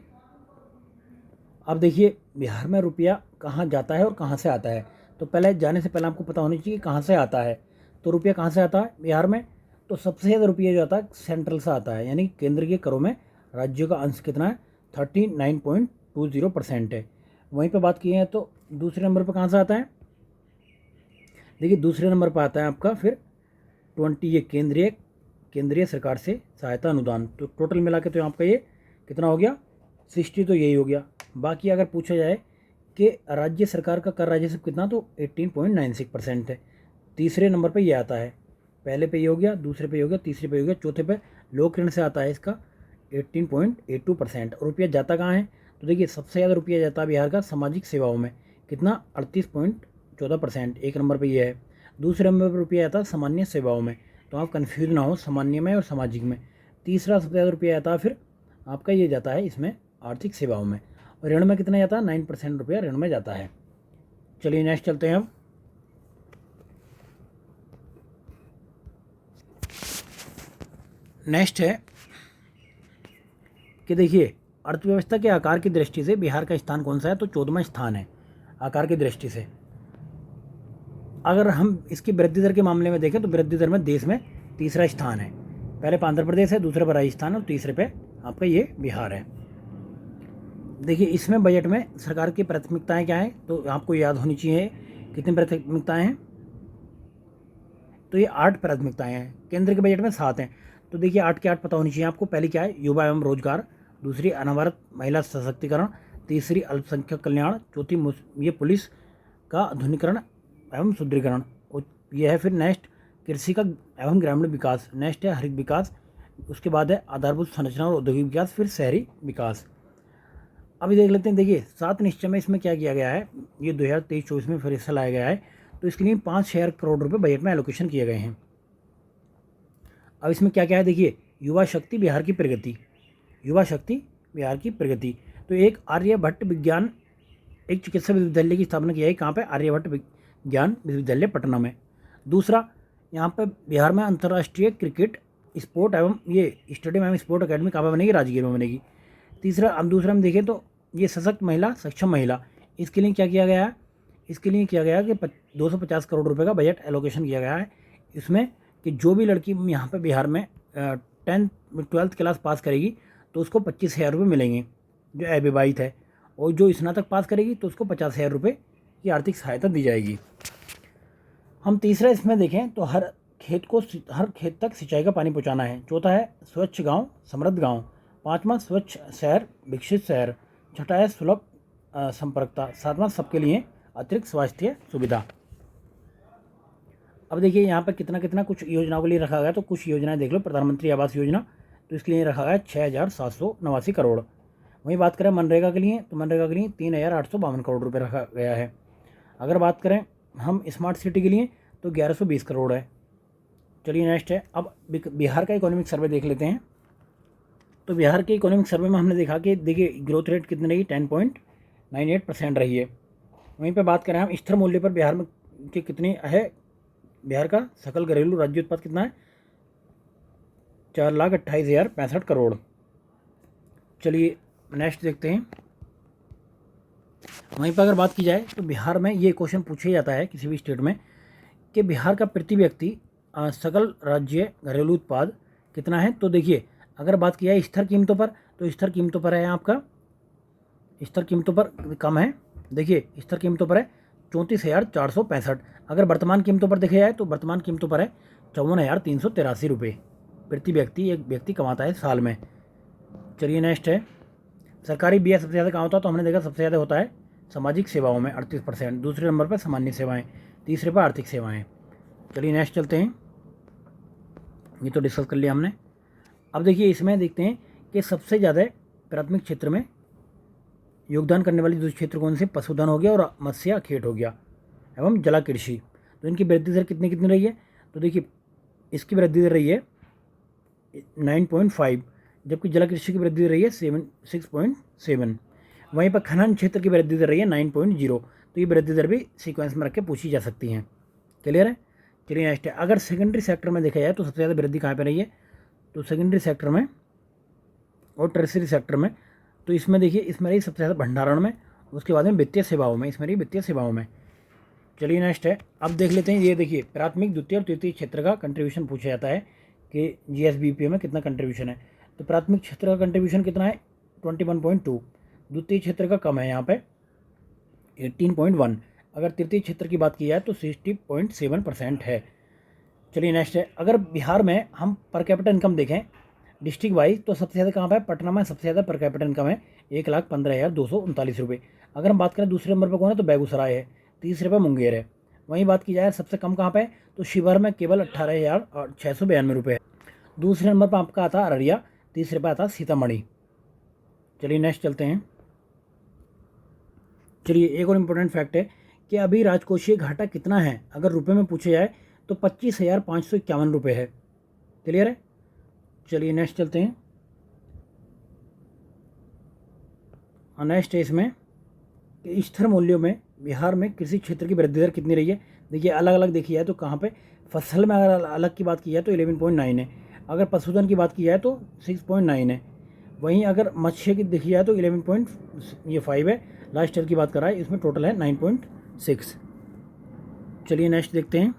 अब देखिए बिहार में रुपया कहाँ जाता है और कहाँ से आता है। तो पहले जाने से पहले आपको पता होना चाहिए कहाँ से आता है। तो रुपया कहाँ से आता है बिहार में? तो सबसे ज़्यादा रुपया जो आता है सेंट्रल से आता है, यानी केंद्र के करों में राज्यों का अंश कितना है? 39.20% है। वहीं पे बात की है तो दूसरे नंबर पर कहाँ से आता है? देखिए दूसरे नंबर पर आता है आपका फिर 20, ये केंद्रीय सरकार से सहायता अनुदान। तो टोटल मिला के तो आपका ये कितना हो गया? 60 तो यही हो गया। बाकी अगर पूछा जाए कि राज्य सरकार का कर राजस्व कितना, तो 18.96% है। तीसरे नंबर पे ये आता है। पहले पे ये हो गया, दूसरे पे ये हो गया, तीसरे पे ये हो गया, चौथे पे लोक ऋण से आता है इसका 18.82%। और रुपया जाता कहाँ है? तो देखिए सबसे ज़्यादा रुपया जाता है बिहार का सामाजिक सेवाओं में। कितना? 38.14%। एक नंबर पर यह है। दूसरे नंबर पर रुपया आता है सामान्य सेवाओं में। तो आप कन्फ्यूज ना हो सामान्य में और सामाजिक में। तीसरा सबसे ज़्यादा रुपया आता है फिर आपका ये जाता है इसमें आर्थिक सेवाओं में। और ऋण में कितना जाता है? 9% रुपया ऋण में जाता है। चलिए नेक्स्ट चलते हैं अब। नेक्स्ट है कि देखिए अर्थव्यवस्था के आकार की दृष्टि से बिहार का स्थान कौन सा है? तो 14वां स्थान है आकार की दृष्टि से। अगर हम इसकी वृद्धि दर के मामले में देखें तो वृद्धि दर में देश में तीसरा स्थान है। पहले पे आंध्र प्रदेश है, दूसरे पर राजस्थान और तीसरे पे आपका ये बिहार है। देखिए इसमें बजट में सरकार की प्राथमिकताएं क्या हैं, तो आपको याद होनी चाहिए। कितनी प्राथमिकताएं हैं? तो ये 8 प्राथमिकताएं हैं। केंद्र के बजट में 7 हैं। तो देखिए 8 के 8 पता होनी चाहिए आपको। पहली क्या है? युवा एवं रोजगार। दूसरी अनावरत महिला सशक्तिकरण। तीसरी अल्पसंख्यक कल्याण। चौथी ये पुलिस का आधुनिकीकरण एवं सुदृढ़ीकरण। और यह है फिर नेक्स्ट कृषि का एवं ग्रामीण विकास। नेक्स्ट है हरित विकास। उसके बाद है आधारभूत संरचना और औद्योगिक विकास, फिर शहरी विकास। अभी देख लेते हैं। देखिए 7 निश्चय में इसमें क्या किया गया है, ये 2023-24 में फिर से लाया गया है। तो इसके लिए 5,000 करोड़ रुपए बजट में एलोकेशन किए गए हैं। अब इसमें क्या क्या है देखिए, युवा शक्ति बिहार की प्रगति। युवा शक्ति बिहार की प्रगति। तो एक आर्यभट्ट विज्ञान, एक चिकित्सा विश्वविद्यालय की स्थापना की है। कहाँ पे? आर्यभट्ट विज्ञान विश्वविद्यालय पटना में। दूसरा यहाँ पे बिहार में अंतर्राष्ट्रीय क्रिकेट स्पोर्ट एवं ये स्टेडियम एवं स्पोर्ट अकेडमी कहाँ पर बनेगी? राजगीर में बनेगी। तीसरा अब दूसरा हम देखें तो ये सशक्त महिला, सक्षम महिला, इसके लिए क्या किया गया है? इसके लिए किया गया कि 250 करोड़ रुपए का बजट एलोकेशन किया गया है। इसमें कि जो भी लड़की यहाँ पे बिहार में 12th क्लास पास करेगी तो उसको 25,000 रुपये मिलेंगे जो अविवाहित है। और जो स्नातक पास करेगी तो उसको 50,000 रुपये की आर्थिक सहायता दी जाएगी। हम तीसरा इसमें देखें तो हर खेत तक सिंचाई का पानी पहुंचाना है। चौथा है स्वच्छ गांव समृद्ध गांव। पांचवा स्वच्छ शहर विकसित शहर। छठा है सुलभ संपर्कता। सातवां सबके लिए अतिरिक्त स्वास्थ्य सुविधा। अब देखिए यहाँ पर कितना कितना कुछ योजनाओं के लिए रखा गया, तो कुछ योजनाएं देख लो। प्रधानमंत्री आवास योजना, तो इसके लिए रखा गया 6,789 करोड़। वहीं बात करें मनरेगा के लिए, तो मनरेगा के लिए 3,852 करोड़ रुपये रखा गया है। अगर बात करें हम स्मार्ट सिटी के लिए तो 1,120 करोड़ है। चलिए नेक्स्ट है, अब बिहार का इकोनॉमिक सर्वे देख लेते हैं। तो बिहार के इकोनॉमिक सर्वे में हमने देखा कि देखिए ग्रोथ रेट कितनी रही, 10.98% रही है। वहीं पर बात करें हम स्थिर मूल्य पर बिहार में कि कितनी है, बिहार का सकल घरेलू राज्य उत्पाद कितना है, 4,28,065 करोड़। चलिए नेक्स्ट देखते हैं। वहीं पर अगर बात की जाए तो बिहार में ये क्वेश्चन पूछा जाता है किसी भी स्टेट में कि बिहार का प्रति व्यक्ति सकल राज्य घरेलू उत्पाद कितना है। तो देखिए अगर बात की जाए स्थिर कीमतों पर, तो स्थिर कीमतों पर है आपका, स्थिर कीमतों पर कम है। देखिए स्थिर कीमतों पर है 34,465। अगर वर्तमान कीमतों पर देखा जाए तो वर्तमान कीमतों पर है 54,383 रुपये प्रति व्यक्ति एक व्यक्ति कमाता है साल में। चलिए नेक्स्ट है, सरकारी व्यय सबसे ज़्यादा कहाँ होता है, तो हमने देखा सबसे ज़्यादा होता है सामाजिक सेवाओं में 38%। दूसरे नंबर पर सामान्य सेवाएं, तीसरे पर आर्थिक सेवाएं। चलिए नेक्स्ट चलते हैं, ये तो डिस्कस कर लिया हमने। अब देखिए इसमें देखते हैं कि सबसे ज़्यादा प्राथमिक क्षेत्र में योगदान करने वाली दूसरे क्षेत्र कौन से, पशुधन हो गया और मत्स्य खेत हो गया एवं जला कृषि। तो इनकी वृद्धि दर कितनी कितनी रही है, तो देखिए इसकी वृद्धि दर रही है 9.5, जबकि जला कृषि की वृद्धि दर रही है 6.7। वहीं पर खनन क्षेत्र की वृद्धि दर रही है 9.0। तो ये वृद्धि दर भी सीक्वेंस में रख के पूछी जा सकती हैं। क्लियर है। चलिए नेक्स्ट है, अगर सेकेंडरी सेक्टर में देखा जाए तो सबसे ज़्यादा वृद्धि कहाँ पर रही है, तो सेकेंडरी सेक्टर में और टर्सरी सेक्टर में। तो इसमें देखिए इसमें रही सबसे ज़्यादा भंडारण में, उसके बाद में वित्तीय सेवाओं में, इसमें रही वित्तीय सेवाओं में। चलिए नेक्स्ट है, अब देख लेते हैं। ये देखिए प्राथमिक द्वितीय और तृतीय क्षेत्र का कंट्रीब्यूशन पूछा जाता है कि जीएसबीपी में कितना कंट्रीब्यूशन है। तो प्राथमिक क्षेत्र का कंट्रीब्यूशन कितना है, 21.2। द्वितीय क्षेत्र का कम है यहाँ पे 18.1। अगर तृतीय क्षेत्र की बात की जाए तो 60.7% है। चलिए नेक्स्ट है, अगर बिहार में हम पर कैपिटा इनकम देखें डिस्ट्रिक्ट वाइज, तो सबसे ज़्यादा कहाँ पर है, पटना में सबसे ज़्यादा पर कैपिटा इनकम है 1,15,239 रुपये। अगर हम बात करें दूसरे नंबर पर कौन है, तो बेगूसराय है। तीसरे पर मुंगेर है। वहीं बात की जाए सबसे कम कहाँ पे है, तो शिवहर में केवल 18,692 रुपये है। दूसरे नंबर पर आपका आता अररिया, तीसरे पर आता सीतामढ़ी। चलिए नेक्स्ट चलते हैं। चलिए एक और इम्पोर्टेंट फैक्ट है कि अभी राजकोषीय घाटा कितना है, अगर रुपए में पूछे जाए तो 25,551 रुपये है। क्लियर है। चलिए नेक्स्ट चलते हैं। नेक्स्ट है इसमें स्थिर मूल्यों में बिहार में कृषि क्षेत्र की वृद्धि दर कितनी रही है। देखिए अलग अलग देखी जाए तो कहाँ पे, फसल में अगर अलग की बात की जाए तो 11.9 है। अगर पशुधन की बात की जाए तो 6.9 है। वहीं अगर मत्स्य की देखी जाए तो 11.5 है। लास्ट ईयर की बात कर रहा है, इसमें टोटल है 9.6। चलिए नेक्स्ट देखते हैं।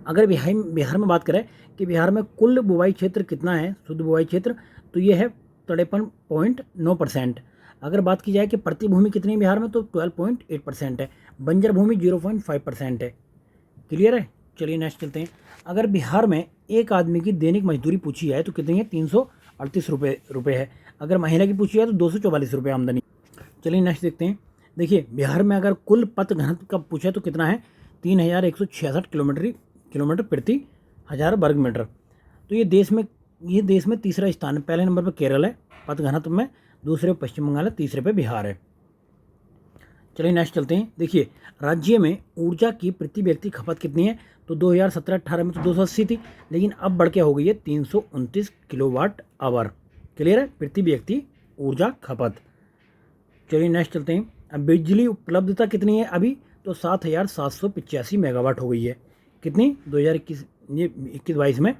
अगर बिहार में बात करें कि बिहार में कुल बुवाई क्षेत्र कितना है, शुद्ध बुवाई क्षेत्र, तो ये है 53.9%। अगर बात की जाए कि प्रति भूमि कितनी है बिहार में, तो 12.8% है। बंजर भूमि 0.5% है। क्लियर है। चलिए नेक्स्ट चलते हैं। अगर बिहार में एक आदमी की दैनिक मजदूरी पूछी जाए तो कितनी है, 338 रुपये है। अगर महिला की पूछी जाए तो 244 रुपये आमदनी। चलिए नेक्स्ट देखते हैं। देखिए बिहार में अगर कुल पथ घनत्व का पूछा तो कितना है, 3,166 किलोमीटर प्रति 1000 वर्ग मीटर। तो ये देश में तीसरा स्थान है। पहले नंबर पर केरल है पथ घनत्व में, दूसरे पे पश्चिम बंगाल है, तीसरे पे बिहार है। चलिए नेक्स्ट चलते हैं। देखिए राज्य में ऊर्जा की प्रति व्यक्ति खपत कितनी है, तो 2017-18 में तो 280 थी, लेकिन अब बढ़ के हो गई है 329 किलोवाट आवर। क्लियर है, प्रति व्यक्ति ऊर्जा खपत। चलिए नेक्स्ट चलते हैं। अब बिजली उपलब्धता कितनी है अभी, तो 7,785 मेगावाट हो गई है। कितनी, 2021-22 में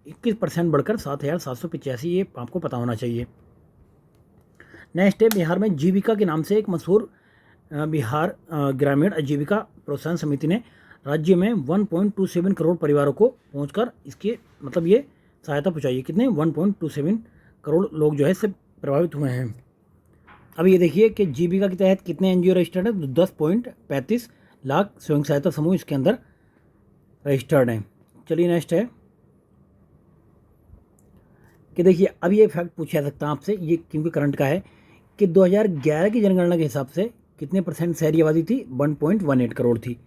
21% बढ़कर 7,785, ये आपको पता होना चाहिए। नेक्स्ट है, बिहार में जीविका के नाम से एक मशहूर बिहार ग्रामीण आजीविका प्रोत्साहन समिति ने राज्य में 1.27 करोड़ परिवारों को पहुंचकर इसके मतलब ये सहायता पहुंचाई है। कितने, 1.27 करोड़ लोग जो है इससे प्रभावित हुए हैं। अब ये देखिए कि जीविका के तहत कितने एनजीओ रजिस्टर्ड है, 10.35 लाख स्वयं सहायता समूह इसके अंदर रजिस्टर्ड हैं। चलिए नेक्स्ट है कि देखिए अब ये फैक्ट पूछा जा सकता है आपसे, ये क्योंकि करंट का है, कि 2011 की जनगणना के हिसाब से कितने परसेंट शहरी आबादी थी, 1.18 करोड़ थी।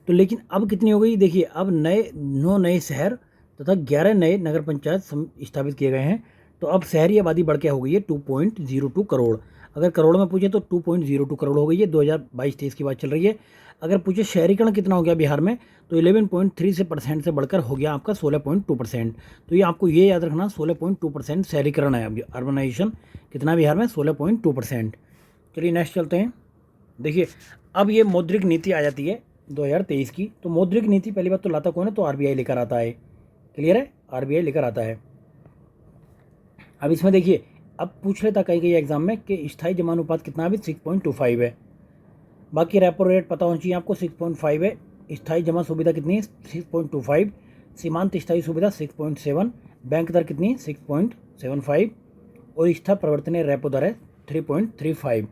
तो लेकिन अब कितनी हो गई, देखिए अब 9 नए शहर तथा 11 नए नगर पंचायत स्थापित किए गए हैं। तो अब शहरी आबादी बढ़ के हो गई है 2.02 करोड़। अगर करोड़ में पूछे तो 2.02 करोड़ हो गई है, 2022-23 की बात चल रही है। अगर पूछे शहरीकरण कितना हो गया बिहार में, तो 11.3 से परसेंट से बढ़कर हो गया आपका 16.2%। तो ये आपको ये याद रखना, 16.2% शहरीकरण है। अभी अर्बनाइजेशन कितना बिहार में, 16.2%। चलिए नेक्स्ट चलते हैं। देखिए अब ये मौद्रिक नीति आ जाती है 2023 की। तो मौद्रिक नीति पहली बात तो लाता कौन है, तो आरबीआई लेकर आता है। क्लियर है, आरबीआई लेकर आता है। अब इसमें देखिए अब पूछ लेता कई एग्जाम में कि स्थायी जमा अनुपात कितना है, 6.25 है। बाकी रेपो रेट पता होना चाहिए आपको, 6.5 है। स्थायी जमा सुविधा कितनी है, 6.25। सीमांत स्थायी सुविधा 6.7। बैंक दर कितनी, 6.75। और स्थायी परिवर्तनीय रेपो दर है 3.35।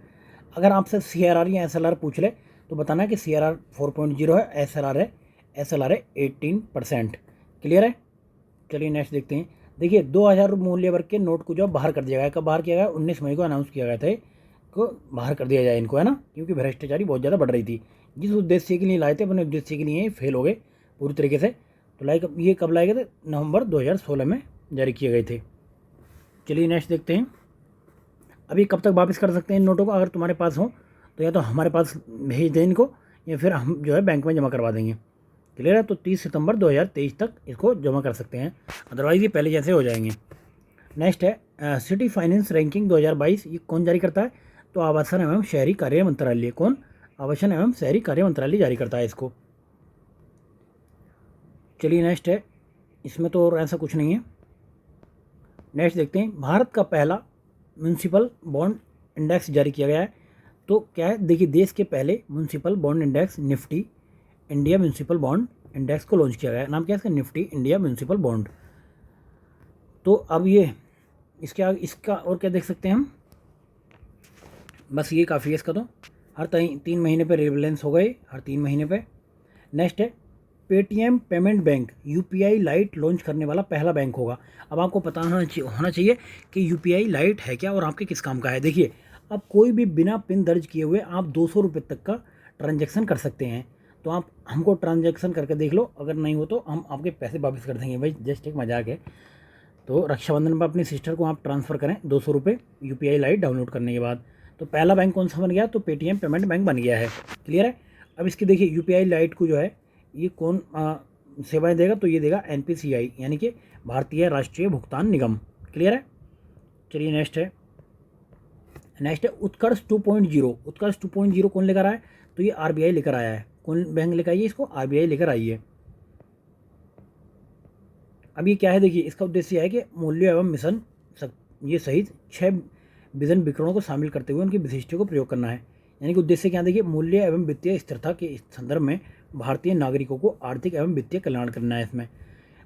अगर आपसे CRR या SLR पूछ ले तो बताना कि CRR 4.0 है, SLR है 18%। क्लियर है। चलिए नेक्स्ट देखते हैं। देखिए 2000 मूल्य वर्ग के नोट को जो बाहर कर दिया गया, कब बाहर किया गया, 19 मई को अनाउंस किया गया था को बाहर कर दिया जाए इनको, है ना, क्योंकि भ्रष्टाचारी बहुत ज़्यादा बढ़ रही थी। जिस उद्देश्य के लिए लाए थे अपने उद्देश्य के लिए फेल हो गए पूरी तरीके से। तो ये कब लाए गए थे, नवंबर 2016 में जारी किए गए थे। चलिए नेक्स्ट देखते हैं। अभी कब तक वापस कर सकते हैं इन नोटों को, अगर तुम्हारे पास हो तो या तो हमारे पास भेज दें इनको, या फिर हम जो है बैंक में जमा करवा देंगे। क्लियर है। तो 30 सितंबर 2023 तक इसको जमा कर सकते हैं, अदरवाइज़ ये पहले जैसे हो जाएंगे। नेक्स्ट है सिटी फाइनेंस रैंकिंग 2022। ये कौन जारी करता है, तो आवासन एवं शहरी कार्य मंत्रालय। कौन, आवासन एवं शहरी कार्य मंत्रालय जारी करता है इसको। चलिए नेक्स्ट है, इसमें तो और ऐसा कुछ नहीं है। नेक्स्ट देखते हैं। भारत का पहला म्यूनसिपल बॉन्ड इंडेक्स जारी किया गया है। तो क्या है, देखिए देश के पहले municipal bond index Nifty India municipal bond index को लॉन्च किया गया है। नाम क्या है इसका, निफ्टी इंडिया म्यूनसिपल बॉन्ड। तो अब ये इसका और क्या देख सकते हैं हम, बस ये काफ़ी है इसका। तो हर 3 महीने पे रिवैलेंस हो गए, हर 3 महीने पे। नेक्स्ट है Paytm payment bank UPI light launch करने वाला पहला बैंक होगा। अब आपको पता होना चाहिए कि UPI लाइट है क्या और आपके किस काम का है। देखिए अब कोई भी बिना पिन दर्ज किए हुए आप 200 रुपये तक का ट्रांजैक्शन कर सकते हैं। तो आप हमको ट्रांजैक्शन करके देख लो, अगर नहीं हो तो हम आपके पैसे वापस कर देंगे। भाई जस्ट एक मजाक है। तो रक्षाबंधन पर अपनी सिस्टर को आप ट्रांसफ़र करें 200 रुपये UPI लाइट डाउनलोड करने के बाद। तो पहला बैंक कौन सा बन गया, तो पेटीएम पेमेंट बैंक बन गया है। क्लियर है। अब इसकी देखिए UPI लाइट को जो है ये कौन सेवाएं देगा, तो ये देगा NPCI यानी कि भारतीय राष्ट्रीय भुगतान निगम। क्लियर है। चलिए नेक्स्ट है उत्कर्ष 2.0। उत्कर्ष 2.0 कौन लेकर आया है, तो ये RBI लेकर आया है। कौन बैंक लेकर आई है इसको, RBI लेकर आई है। अब ये क्या है, देखिए इसका उद्देश्य है कि मूल्य एवं मिशन ये सहित 6 विजन विकरणों को शामिल करते हुए उनकी विशिष्टता को प्रयोग करना है। यानी कि उद्देश्य क्या, देखिए मूल्य एवं वित्तीय स्थिरता के संदर्भ में भारतीय नागरिकों को आर्थिक एवं वित्तीय कल्याण करना है इसमें,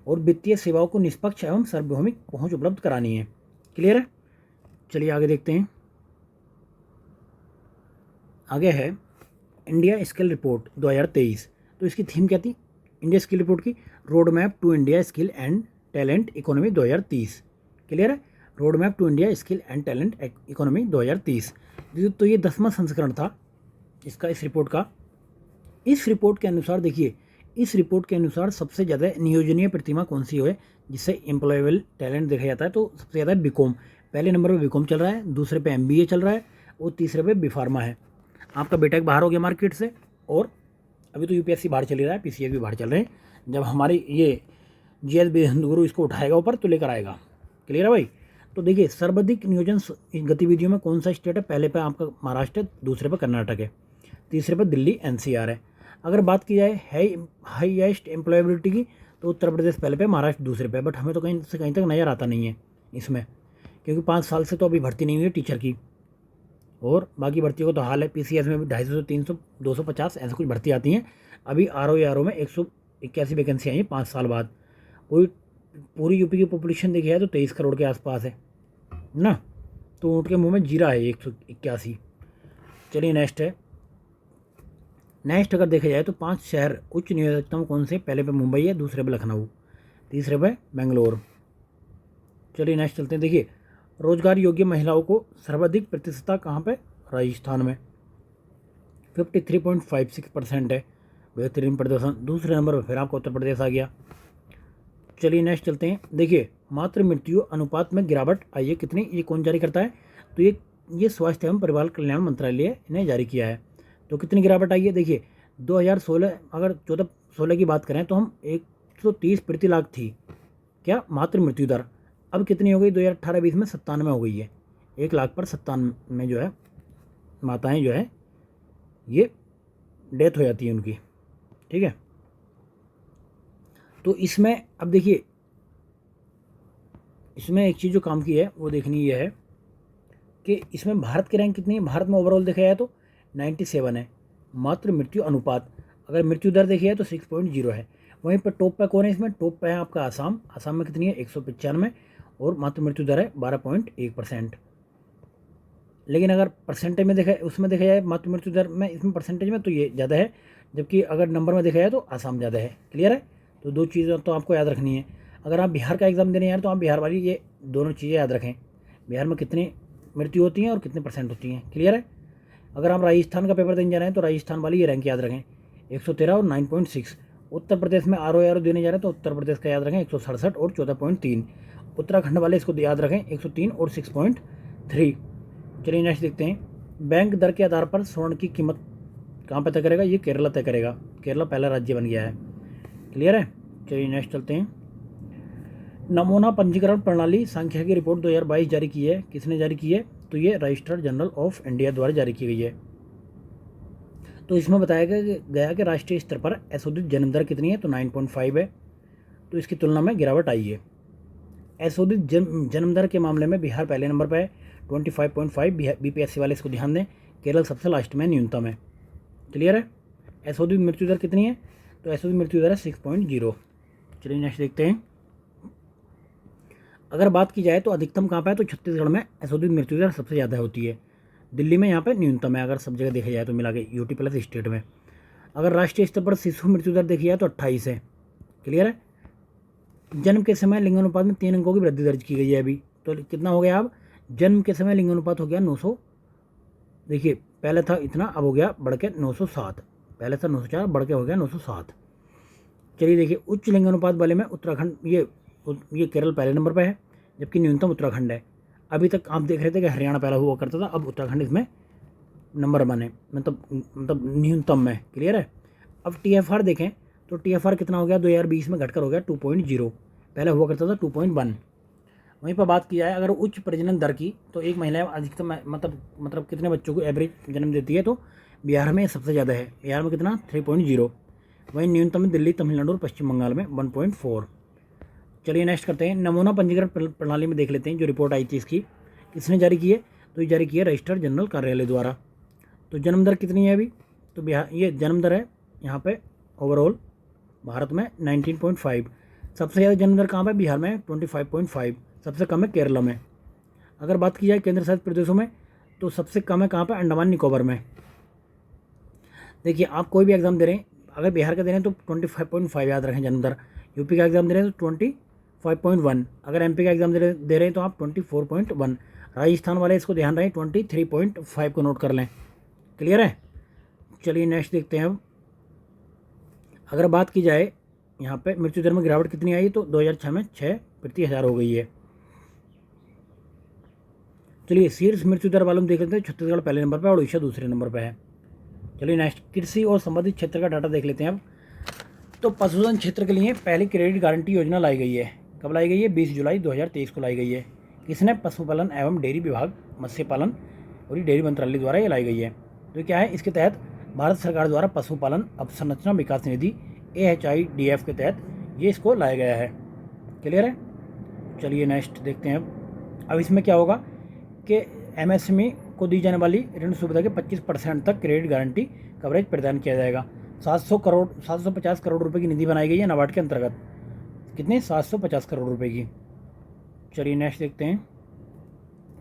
और वित्तीय सेवाओं को निष्पक्ष एवं सार्वभौमिक पहुंच उपलब्ध करानी है। क्लियर है। चलिए आगे देखते हैं। आगे है इंडिया स्किल रिपोर्ट 2023। तो इसकी थीम क्या थी इंडिया स्किल रिपोर्ट की, road map to India skill and talent economy 2030। Clear है, road map to India skill and talent economy 2030। तो ये 10वां संस्करण था इसका, इस रिपोर्ट का। इस रिपोर्ट के अनुसार देखिए, इस रिपोर्ट के अनुसार सबसे ज़्यादा नियोजनीय प्रतिमा कौन सी है जिससे एम्प्लॉयबल टैलेंट देखा जाता है, तो सबसे ज़्यादा बीकॉम। पहले नंबर पे बीकॉम चल रहा है, दूसरे पे MBA चल रहा है, और तीसरे पे बीफार्मा है। आपका बीटेक बाहर हो गया मार्केट से, और अभी तो UPSC बाहर चल रहा है, PCS भी बाहर चल रहे हैं। जब हमारी ये GS हिंदुगुरु इसको उठाएगा ऊपर तो लेकर आएगा। क्लियर है भाई। तो देखिए सर्वाधिक नियोजन गतिविधियों में कौन सा स्टेट है, पहले पे आपका महाराष्ट्र है, दूसरे पे कर्नाटक है, तीसरे पे दिल्ली NCR है। अगर बात की जाए हाईएस्ट एम्प्लॉयबिलिटी की, तो उत्तर प्रदेश पहले पे, महाराष्ट्र दूसरे पे। बट हमें तो कहीं से कहीं तक नज़र आता नहीं है इसमें, क्योंकि 5 साल से तो अभी भर्ती नहीं हुई है टीचर की, और बाकी भर्तियों को तो हाल है। PCS में भी 250 से 300 250 ऐसे कुछ भर्ती आती हैं। अभी RO में 181 वैकेंसी आई हैं 5 साल बाद। पूरी UP की पॉपुलेशन देखी है तो 23 करोड़ के आसपास है ना। तो ऊँट के मुंह में जीरा है 181। चलिए नेक्स्ट है। नेक्स्ट अगर देखा जाए तो 5 शहर उच्च नियोजकता कौन से? पहले पे मुंबई है, दूसरे पे लखनऊ, तीसरे पे बेंगलोर। चलिए नेक्स्ट चलते हैं। देखिए रोजगार योग्य महिलाओं को सर्वाधिक प्रतिशतता कहाँ पे? राजस्थान में 53.56% है, बेहतरीन प्रदर्शन। दूसरे नंबर पर फिर आपका उत्तर प्रदेश आ गया। चलिए नेक्स्ट चलते हैं। देखिए मातृ मृत्यु अनुपात में गिरावट आई है कितनी? ये कौन जारी करता है? तो ये स्वास्थ्य एवं परिवार कल्याण मंत्रालय ने जारी किया है। तो कितनी गिरावट आई है? देखिए 2016 अगर 14-16 की बात करें तो हम 130 प्रति लाख थी क्या मातृ मृत्यु दर, अब कितनी हो गई 2018-20 में? 97 हो गई है। 1 लाख पर 97 में जो है माताएं जो है ये डेथ हो जाती है उनकी। ठीक है, तो इसमें अब देखिए इसमें एक चीज़ जो काम की है वो देखनी ये है कि इसमें भारत की रैंक कितनी है। भारत में ओवरऑल देखा जाए तो 97 है मातृ मृत्यु अनुपात। अगर मृत्यु दर देखी है तो 6.0 है। वहीं पर टॉप पे कौन है? इसमें टॉप पे है आपका आसाम। आसाम में कितनी है? 195 और मातृ मृत्यु दर है 12.1%। लेकिन अगर परसेंटेज में देखा उसमें देखा जाए मातृ मृत्यु दर में इसमें परसेंटेज में तो ये ज़्यादा है, जबकि अगर नंबर में देखा जाए तो आसाम ज़्यादा है। क्लियर है? तो दो चीज़ें तो आपको याद रखनी है। अगर आप बिहार का एग्ज़ाम देने जा रहे हैं तो आप बिहार वाली ये दोनों चीज़ें याद रखें, बिहार में कितनी मृत्यु होती हैं और कितने परसेंट होती हैं। क्लियर है? अगर आप राजस्थान का पेपर देने जा रहे हैं तो राजस्थान वाली ये रैंक याद रखें 113 और 9.6। उत्तर प्रदेश में आर देने जा रहे हैं तो उत्तर प्रदेश का याद रखें 167 और 14.3। उत्तराखंड वाले इसको याद रखें 103 और 6.3। चलिए नेक्स्ट देखते हैं। बैंक दर के आधार पर स्वर्ण की कीमत कहाँ पर तय करेगा? ये केरला तय करेगा। केरला पहला राज्य बन गया है। क्लियर है? चलिए नेक्स्ट चलते हैं। नमूना पंजीकरण प्रणाली संख्या की रिपोर्ट 2022 जारी की है। किसने जारी की है? तो ये रजिस्ट्रार जनरल ऑफ इंडिया द्वारा जारी की गई है। तो इसमें बताया गया कि राष्ट्रीय स्तर पर असोदित जन्म दर कितनी है? तो 9.5 है। तो इसकी तुलना में गिरावट आई है। असोदित जन्म दर के मामले में बिहार पहले नंबर पर है 25.5। बीपीएससी वाले इसको ध्यान दें। केरल सबसे लास्ट में न्यूनतम है। क्लियर है? असोदित मृत्यु दर कितनी है? तो असोदित मृत्यु दर है 6.0। चलिए नेक्स्ट देखते हैं। अगर बात की जाए तो अधिकतम कहाँ पर है? तो छत्तीसगढ़ में असोदित मृत्यु दर सबसे ज़्यादा होती है। दिल्ली में यहाँ पे न्यूनतम है अगर सब जगह देखा जाए तो मिला के यूटी प्लस स्टेट में। अगर राष्ट्रीय स्तर पर शिशु मृत्यु दर देखी जाए तो 28 है। क्लियर है? जन्म के समय लिंगानुपात में 3 अंकों की वृद्धि दर्ज की गई है अभी। तो कितना हो गया? अब जन्म के समय लिंगानुपात हो गया 900। देखिए पहले था इतना, अब हो गया बढ़ के 907। पहले था 904, बढ़ के हो गया 907। चलिए देखिए उच्च लिंगानुपात वाले में उत्तराखंड ये केरल पहले नंबर पर है, जबकि न्यूनतम उत्तराखंड है। अभी तक आप देख रहे थे कि हरियाणा पहला हुआ करता था, अब उत्तराखंड इसमें नंबर 1 है, मतलब न्यूनतम में। क्लियर है? अब TFR देखें तो TFR कितना हो गया? 2020 में घटकर हो गया 2.0। पहले हुआ करता था 2.1। वहीं पर बात की जाए अगर उच्च प्रजनन दर की तो एक महिला अधिकतम मतलब कितने बच्चों को एवरेज जन्म देती है? तो बिहार में सबसे ज़्यादा है। बिहार में कितना? 3.0। वहीं न्यूनतम में दिल्ली, तमिलनाडु और पश्चिम बंगाल में 1.4। चलिए नेक्स्ट करते हैं। नमूना पंजीकरण प्रणाली में देख लेते हैं जो रिपोर्ट आई थी इसकी किसने जारी की है? तो ये जारी की है रजिस्ट्रार जनरल कार्यालय द्वारा। तो जन्म दर कितनी है अभी? तो बिहार ये जन्म दर है यहाँ पे ओवरऑल भारत में 19.5। सबसे ज़्यादा जन्म दर कहाँ पर? बिहार में 25.5। सबसे कम है केरला में। अगर बात की जाए केंद्र शासित प्रदेशों में तो सबसे कम है कहाँ पर? अंडमान निकोबार में। देखिए आप कोई भी एग्ज़ाम दे रहे हैं, अगर बिहार का दे रहे हैं तो 25.5 याद रखें जन्म दर। यूपी का एग्ज़ाम दे रहे हैं तो 25.1। अगर MP का एग्ज़ाम दे रहे हैं तो आप 24.1। राजस्थान वाले इसको ध्यान रखें 23.5 को नोट कर लें। क्लियर है? चलिए नेक्स्ट देखते हैं। अब अगर बात की जाए यहाँ पे मृत्यु दर में गिरावट कितनी आई तो 2006 में 6 प्रति 1000 हो गई है। चलिए शीर्ष मृत्यु दर वालों देख लेते हैं। छत्तीसगढ़ पहले नंबर पर और उड़ीसा दूसरे नंबर पर है। चलिए नेक्स्ट कृषि और संबंधित क्षेत्र का डाटा देख लेते हैं। अब तो पशुधन क्षेत्र के लिए पहली क्रेडिट गारंटी योजना लाई गई है। कब लाई गई है? 20 जुलाई 2023 को लाई गई है। किसने? पशुपालन एवं डेयरी विभाग, मत्स्य पालन और डेयरी मंत्रालय द्वारा ये लाई गई है। तो क्या है? इसके तहत भारत सरकार द्वारा पशुपालन अवसंरचना विकास निधि AHIDF के तहत ये इसको लाया गया है। क्लियर है? चलिए नेक्स्ट देखते हैं। अब इसमें क्या होगा कि MSME को दी जाने वाली ऋण सुविधा के 25% तक क्रेडिट गारंटी कवरेज प्रदान किया जाएगा। 750 करोड़ रुपए की निधि बनाई गई है नाबार्ड के अंतर्गत। कितने? 750 करोड़ रुपए की। चलिए नेक्स्ट देखते हैं।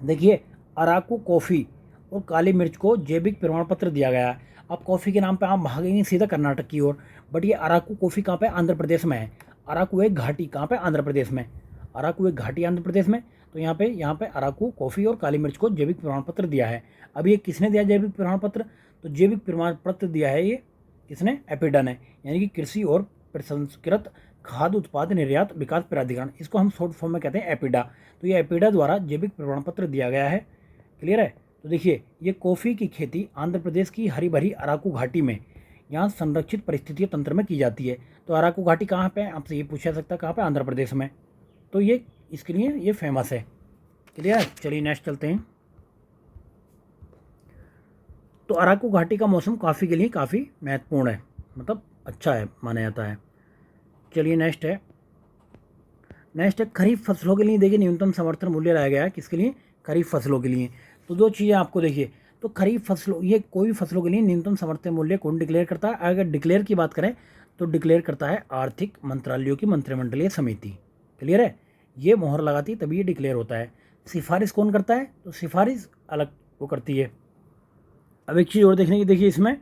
देखिए अराकू कॉफ़ी और काली मिर्च को जैविक प्रमाण पत्र दिया गया है। अब कॉफ़ी के नाम पे आप भागेंगे सीधा कर्नाटक की ओर, बट ये अराकू कॉफ़ी कहाँ पे? आंध्र प्रदेश में है। अराकू एक घाटी कहाँ पे? आंध्र प्रदेश में। अराकू एक घाटी आंध्र प्रदेश में। तो यहाँ पे अराकू कॉफ़ी और काली मिर्च को जैविक प्रमाण पत्र दिया है। अब ये किसने दिया जैविक प्रमाण पत्र? तो जैविक प्रमाण पत्र दिया है ये किसने? एपिडा ने, यानी कि कृषि और प्रसंस्कृत खाद्य उत्पाद निर्यात विकास प्राधिकरण, इसको हम शॉर्ट फॉर्म में कहते हैं एपिडा। तो ये एपिडा द्वारा जैविक प्रमाण पत्र दिया गया है। क्लियर है? तो देखिए, ये कॉफ़ी की खेती आंध्र प्रदेश की हरी भरी अराकू घाटी में, यहाँ संरक्षित परिस्थितियों तंत्र में की जाती है। तो अराकू घाटी कहाँ पे? आपसे ये पूछा सकता है कहाँ पे? आंध्र प्रदेश में। तो ये इसके लिए ये फेमस है। क्लियर है? चलिए नेक्स्ट चलते हैं। तो अराकू घाटी का मौसम कॉफ़ी के लिए काफ़ी महत्वपूर्ण है, मतलब अच्छा है माना जाता है। चलिए नेक्स्ट है खरीफ फसलों के लिए। देखिए, न्यूनतम समर्थन मूल्य लाया गया है किसके लिए? खरीफ फसलों के लिए। तो दो चीज़ें आपको देखिए, तो खरीफ फसलों, ये कोई भी फसलों के लिए न्यूनतम समर्थन मूल्य कौन डिक्लेयर करता है? अगर डिक्लेयर की बात करें तो डिक्लेयर करता है आर्थिक मंत्रालयों की मंत्रिमंडलीय समिति। क्लियर है? ये मोहर लगाती तभी ये डिक्लेयर होता है। सिफारिश कौन करता है? तो सिफारिश अलग वो करती है। अब एक चीज़ और देखने की, देखिए इसमें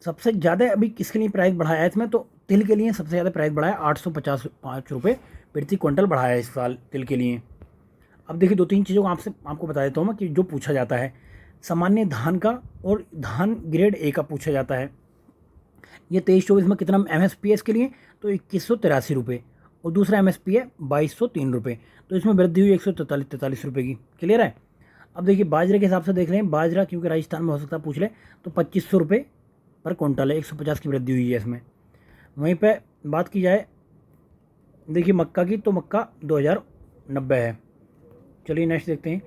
सबसे ज़्यादा अभी किसके लिए प्राइस बढ़ाया है इसमें? तो तिल के लिए सबसे ज़्यादा प्राइस बढ़ाया, 855 रुपये प्रति क्विंटल बढ़ाया है इस साल तिल के लिए। अब देखिए, दो तीन चीज़ों को आपको बता देता हूँ मैं कि जो पूछा जाता है। सामान्य धान का और धान ग्रेड ए का पूछा जाता है। ये 23-24 में कितना MSP है इसके लिए? तो 2183 रुपये। और दूसरा MSP है 2203 रुपये। तो इसमें वृद्धि हुई 143 रुपये की। क्लियर है? अब देखिए, बाजरे के हिसाब से देख लें, बाजरा क्योंकि राजस्थान में हो सकता है पूछ ले, तो 2500 रुपये पर क्विंटल है, 150 की वृद्धि हुई है इसमें। वहीं पे बात की जाए देखिए मक्का की, तो मक्का 2090 है। चलिए नेक्स्ट देखते हैं।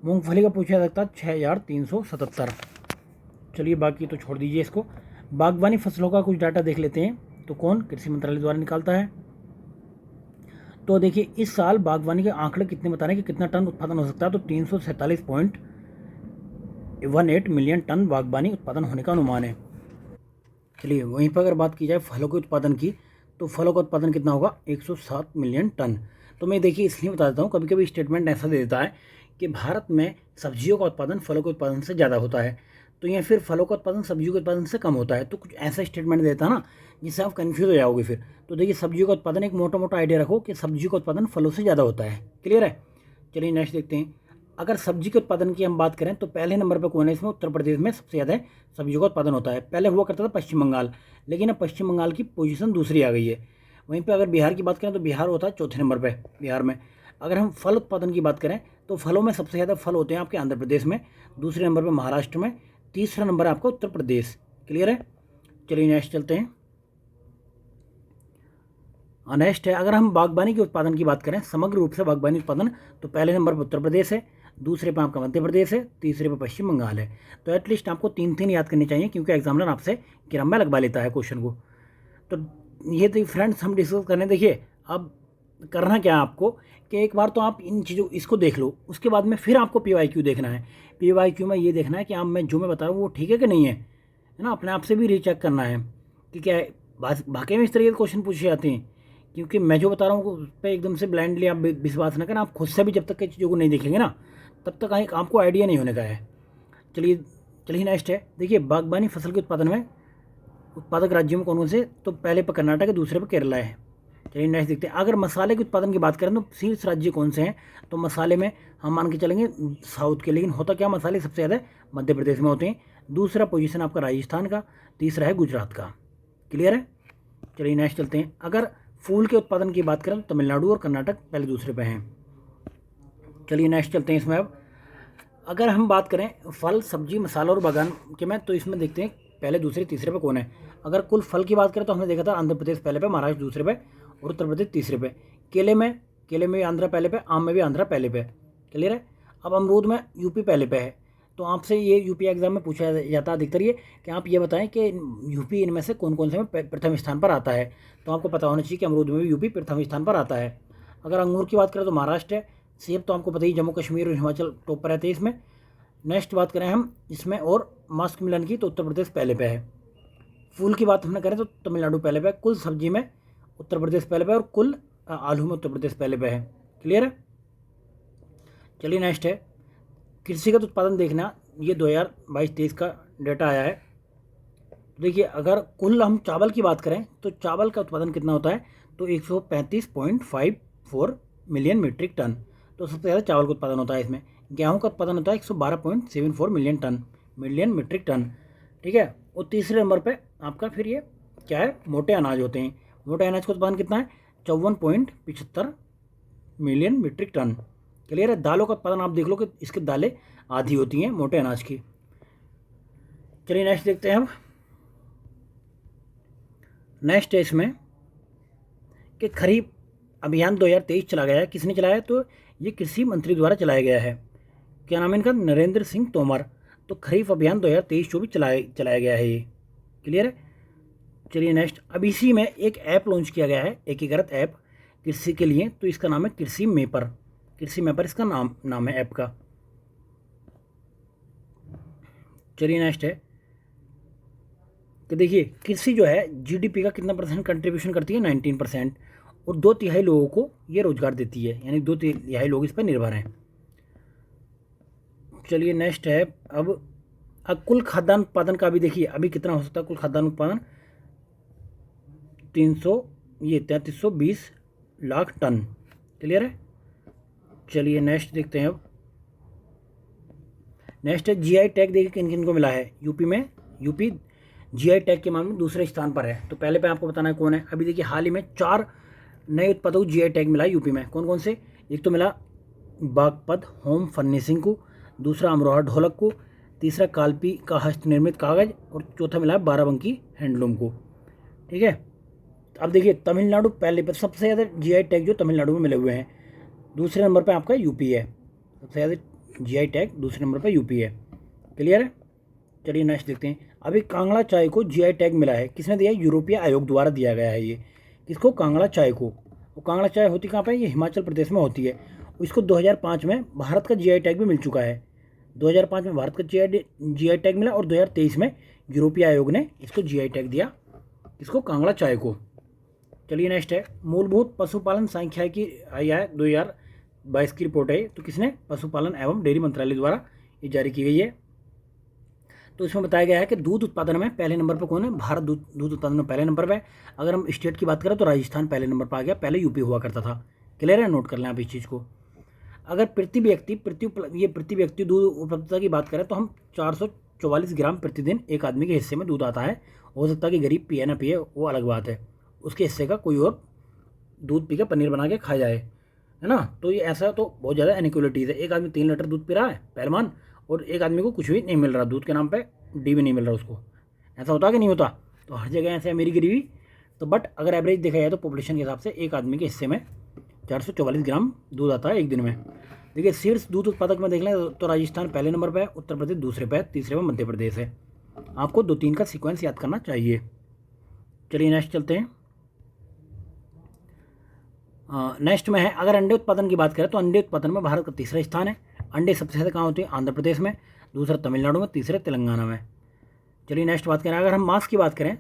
मूंगफली का पूछा जाता है 6377। चलिए बाकी तो छोड़ दीजिए इसको। बागवानी फसलों का कुछ डाटा देख लेते हैं। तो कौन? कृषि मंत्रालय द्वारा निकालता है। तो देखिए, इस साल बागवानी के आंकड़े कितने बता रहे हैं कि कितना टन उत्पादन हो सकता है? तो 347.18 मिलियन टन बागवानी उत्पादन होने का अनुमान है। चलिए वहीं पर अगर बात की जाए फलों के उत्पादन की, तो फलों का उत्पादन कितना होगा? 107 मिलियन टन। तो मैं देखिए इसलिए बता देता हूँ, कभी कभी स्टेटमेंट ऐसा दे देता है कि भारत में सब्जियों का उत्पादन फलों के उत्पादन से ज़्यादा होता है, तो या फिर फलों का उत्पादन सब्जियों के उत्पादन से कम होता है। तो कुछ ऐसा स्टेटमेंट देता है ना जिससे आप कन्फ्यूज हो जाओगे फिर। तो देखिए, सब्जियों का उत्पादन, एक मोटा मोटा आइडिया रखो कि सब्जियों का उत्पादन फलों से ज़्यादा होता है। क्लियर है? चलिए नेक्स्ट देखते हैं। अगर सब्जी के उत्पादन की हम बात करें तो पहले नंबर पर कौन है इसमें? उत्तर प्रदेश में सबसे ज़्यादा सब्जियों का उत्पादन होता है। पहले हुआ करता था पश्चिम बंगाल, लेकिन अब पश्चिम बंगाल की पोजीशन दूसरी आ गई है। वहीं पे अगर बिहार की बात करें तो बिहार होता है चौथे नंबर पे बिहार में। अगर हम फल उत्पादन की बात करें तो फलों में सबसे ज़्यादा फल होते हैं आपके आंध्र प्रदेश में, दूसरे नंबर पर महाराष्ट्र में, तीसरा नंबर है आपका उत्तर प्रदेश। क्लियर है? चलिए नेक्स्ट चलते हैं। नेक्स्ट है, अगर हम बागवानी के उत्पादन की बात करें, समग्र रूप से बागवानी उत्पादन, तो पहले नंबर पर उत्तर प्रदेश है, दूसरे पे आपका मध्य प्रदेश है, तीसरे पे पश्चिम बंगाल है। तो एटलीस्ट आपको तीन तीन याद करनी चाहिए क्योंकि एग्जामिनर आपसे क्रम में लगवा लेता है क्वेश्चन को। तो ये तो फ्रेंड्स हम डिस्कस करने, देखिए अब करना क्या है आपको कि एक बार तो आप इन चीज़ों इसको देख लो, उसके बाद में फिर आपको PYQ देखना है। PYQ में ये देखना है कि आप मैं जो मैं बता रहा हूँ वो ठीक है कि नहीं है ना। अपने आप से भी रीचेक करना है कि क्या वाकई में इस तरीके के क्वेश्चन पूछे जाते हैं। क्योंकि मैं जो बता रहा हूँ उस पर एकदम से ब्लाइंडली आप विश्वास ना करें। आप खुद से भी जब तक कई चीज़ों को नहीं देखेंगे ना, तब तक आपको आइडिया नहीं होने का है। चलिए चलिए नेक्स्ट है, देखिए बागवानी फसल के उत्पादन में उत्पादक राज्यों में कौन कौन से? तो पहले पर कर्नाटक है, दूसरे पर केरला है। चलिए नेक्स्ट देखते हैं। अगर मसाले के उत्पादन की बात करें तो शीर्ष राज्य कौन से हैं? तो मसाले में हम मान के चलेंगे साउथ के, लेकिन होता क्या, मसाले सबसे ज़्यादा मध्य प्रदेश में होते हैं। दूसरा पोजीशन आपका राजस्थान का, तीसरा है गुजरात का। क्लियर है? चलिए नेक्स्ट चलते हैं। अगर फूल के उत्पादन की बात करें तो तमिलनाडु और कर्नाटक पहले दूसरे पे हैं। चलिए नेक्स्ट चलते हैं इसमें। अब अगर हम बात करें फल सब्जी मसाला और बागान के में, तो इसमें देखते हैं पहले दूसरे तीसरे पे कौन है। अगर कुल फल की बात करें तो हमने देखा था आंध्र प्रदेश पहले पे, महाराष्ट्र दूसरे पे और उत्तर प्रदेश तीसरे पे। केले में भी आंध्र पहले पे, आम में भी आंध्र पहले पे। क्लियर है? अब अमरूद में यूपी पहले पे है। तो आपसे ये यूपी एग्जाम में पूछा जाता अधिकतर ये कि आप ये बताएं कि यूपी इनमें से कौन कौन से में प्रथम स्थान पर आता है। तो आपको पता होना चाहिए कि अमरूद में भी यूपी प्रथम स्थान पर आता है। अगर अंगूर की बात करें तो महाराष्ट्र है। सेब तो आपको पता ही, जम्मू कश्मीर और हिमाचल टॉप पर रहते हैं इसमें। नेक्स्ट बात करें हम इसमें और मास्क मिलन की, तो उत्तर प्रदेश पहले पे है। फूल की बात हमने करें तो तमिलनाडु पहले पे है। कुल सब्जी में उत्तर प्रदेश पहले पे है और कुल आलू में उत्तर प्रदेश पहले पे है। क्लियर है? चलिए नेक्स्ट है, कृषिगत उत्पादन देखना, ये 2022-23 का डेटा आया है। देखिए अगर कुल हम चावल की बात करें तो चावल का उत्पादन कितना होता है, तो 135.54 मिलियन मीट्रिक टन, तो सबसे ज़्यादा चावल का उत्पादन होता है इसमें। गेहूं का उत्पादन होता है 112.74 मिलियन मीट्रिक टन, ठीक है। और तीसरे नंबर पे आपका फिर ये क्या है, मोटे अनाज होते हैं। मोटे अनाज का उत्पादन कितना है, 54.75 मिलियन मीट्रिक टन। क्लियर है। दालों का उत्पादन आप देख लो कि इसकी दालें आधी होती हैं मोटे अनाज की। चलिए नेक्स्ट देखते हैं अब। नेक्स्ट है इसमें कि खरीफ अभियान 2023 चला गया है। किसने चलाया, तो ये कृषि मंत्री द्वारा चलाया गया है। क्या नाम है इनका, नरेंद्र सिंह तोमर। तो खरीफ अभियान 2023-24 चलाया गया है ये। क्लियर है। चलिए नेक्स्ट, अब इसी में एक ऐप लॉन्च किया गया है, एकीकृत ऐप कृषि के लिए, तो इसका नाम है कृषि मैपर। कृषि मैपर इसका नाम है ऐप का। चलिए नेक्स्ट है कि देखिए कृषि जो है जीडीपी का कितना परसेंट कंट्रीब्यूशन करती है, 19%, और 2/3 लोगों को ये रोजगार देती है, यानी 2/3 लोग इस पर निर्भर हैं। चलिए नेक्स्ट है अब कुल खाद्यान्न उत्पादन का भी देखिए अभी कितना हो सकता है। कुल खाद्यान्न उत्पादन 3320 लाख टन। क्लियर है। चलिए नेक्स्ट देखते हैं अब। नेक्स्ट है जीआई टैग। देखिए किन किन को मिला है। यूपी जीआई टैग के मामले में दूसरे स्थान पर है। तो पहले पे आपको बताना है कौन है। अभी देखिए हाल ही में 4 नए उत्पादों को जीआई टैग मिला है यूपी में। कौन कौन से, एक तो मिला बागपत होम फर्निशिंग को, दूसरा अमरोहा ढोलक को, तीसरा कालपी का हस्त निर्मित कागज, और चौथा मिला बाराबंकी हैंडलूम को। ठीक है। अब देखिए तमिलनाडु पहले पर, सबसे ज़्यादा जीआई टैग जो तमिलनाडु में मिले हुए हैं। दूसरे नंबर पर आपका यूपी है, सबसे ज़्यादा जीआई टैग दूसरे नंबर पर यूपी है। क्लियर है। चलिए नेक्स्ट देखते हैं। अभी कांगड़ा चाय को जीआई टैग मिला है। किसने दिया, यूरोपीय आयोग द्वारा दिया गया है ये। किसको, कांगड़ा चाय को। वो कांगड़ा चाय होती कहाँ पे, ये हिमाचल प्रदेश में होती है। इसको 2005 में भारत का जीआई टैग भी मिल चुका है। 2005 में भारत का जीआई टैग मिला, और 2023 में यूरोपीय आयोग ने इसको जीआई टैग दिया, इसको कांगड़ा चाय को। चलिए नेक्स्ट है, मूलभूत पशुपालन सांख्यिकी आई है 2022 की रिपोर्ट है। तो किसने, पशुपालन एवं डेयरी मंत्रालय द्वारा ये जारी की गई है। तो इसमें बताया गया है कि दूध उत्पादन में पहले नंबर पर कौन है, भारत दूध उत्पादन में पहले नंबर पर है। अगर हम स्टेट की बात करें तो राजस्थान पहले नंबर पर आ गया, पहले यूपी हुआ करता था। क्लियर है, नोट कर लें आप इस चीज़ को। अगर प्रति व्यक्ति दूध उपलब्धता की बात करें तो हम 444 ग्राम प्रतिदिन एक आदमी के हिस्से में दूध आता है। हो सकता है कि गरीब पिए ना पिए, वो अलग बात है, उसके हिस्से का कोई और दूध पी के पनीर बना के खा जाए, है ना। तो ये ऐसा तो बहुत ज़्यादा इनइक्वलिटीज़ है। एक आदमी 3 लीटर दूध पी रहा है पहलवान, और एक आदमी को कुछ भी नहीं मिल रहा, दूध के नाम पे डी भी नहीं मिल रहा उसको। ऐसा होता कि नहीं होता, तो हर जगह ऐसे अमीरी गरीबी। तो बट अगर एवरेज देखा जाए तो पॉपुलेशन के हिसाब से एक आदमी के हिस्से में 444 ग्राम दूध आता है एक दिन में। देखिए शीर्ष दूध उत्पादक में देख लें तो राजस्थान पहले नंबर पर है, उत्तर प्रदेश दूसरे पर है, तीसरे में मध्य प्रदेश है। आपको 2-3 का सीक्वेंस याद करना चाहिए। चलिए नेक्स्ट चलते हैं। नेक्स्ट में है, अगर अंडे उत्पादन की बात करें तो अंडे उत्पादन में भारत का तीसरा स्थान है। अंडे सबसे ज़्यादा कहाँ होते हैं, आंध्र प्रदेश में, दूसरा तमिलनाडु में, तीसरे तेलंगाना में। चलिए नेक्स्ट बात करें, अगर हम मांस की बात करें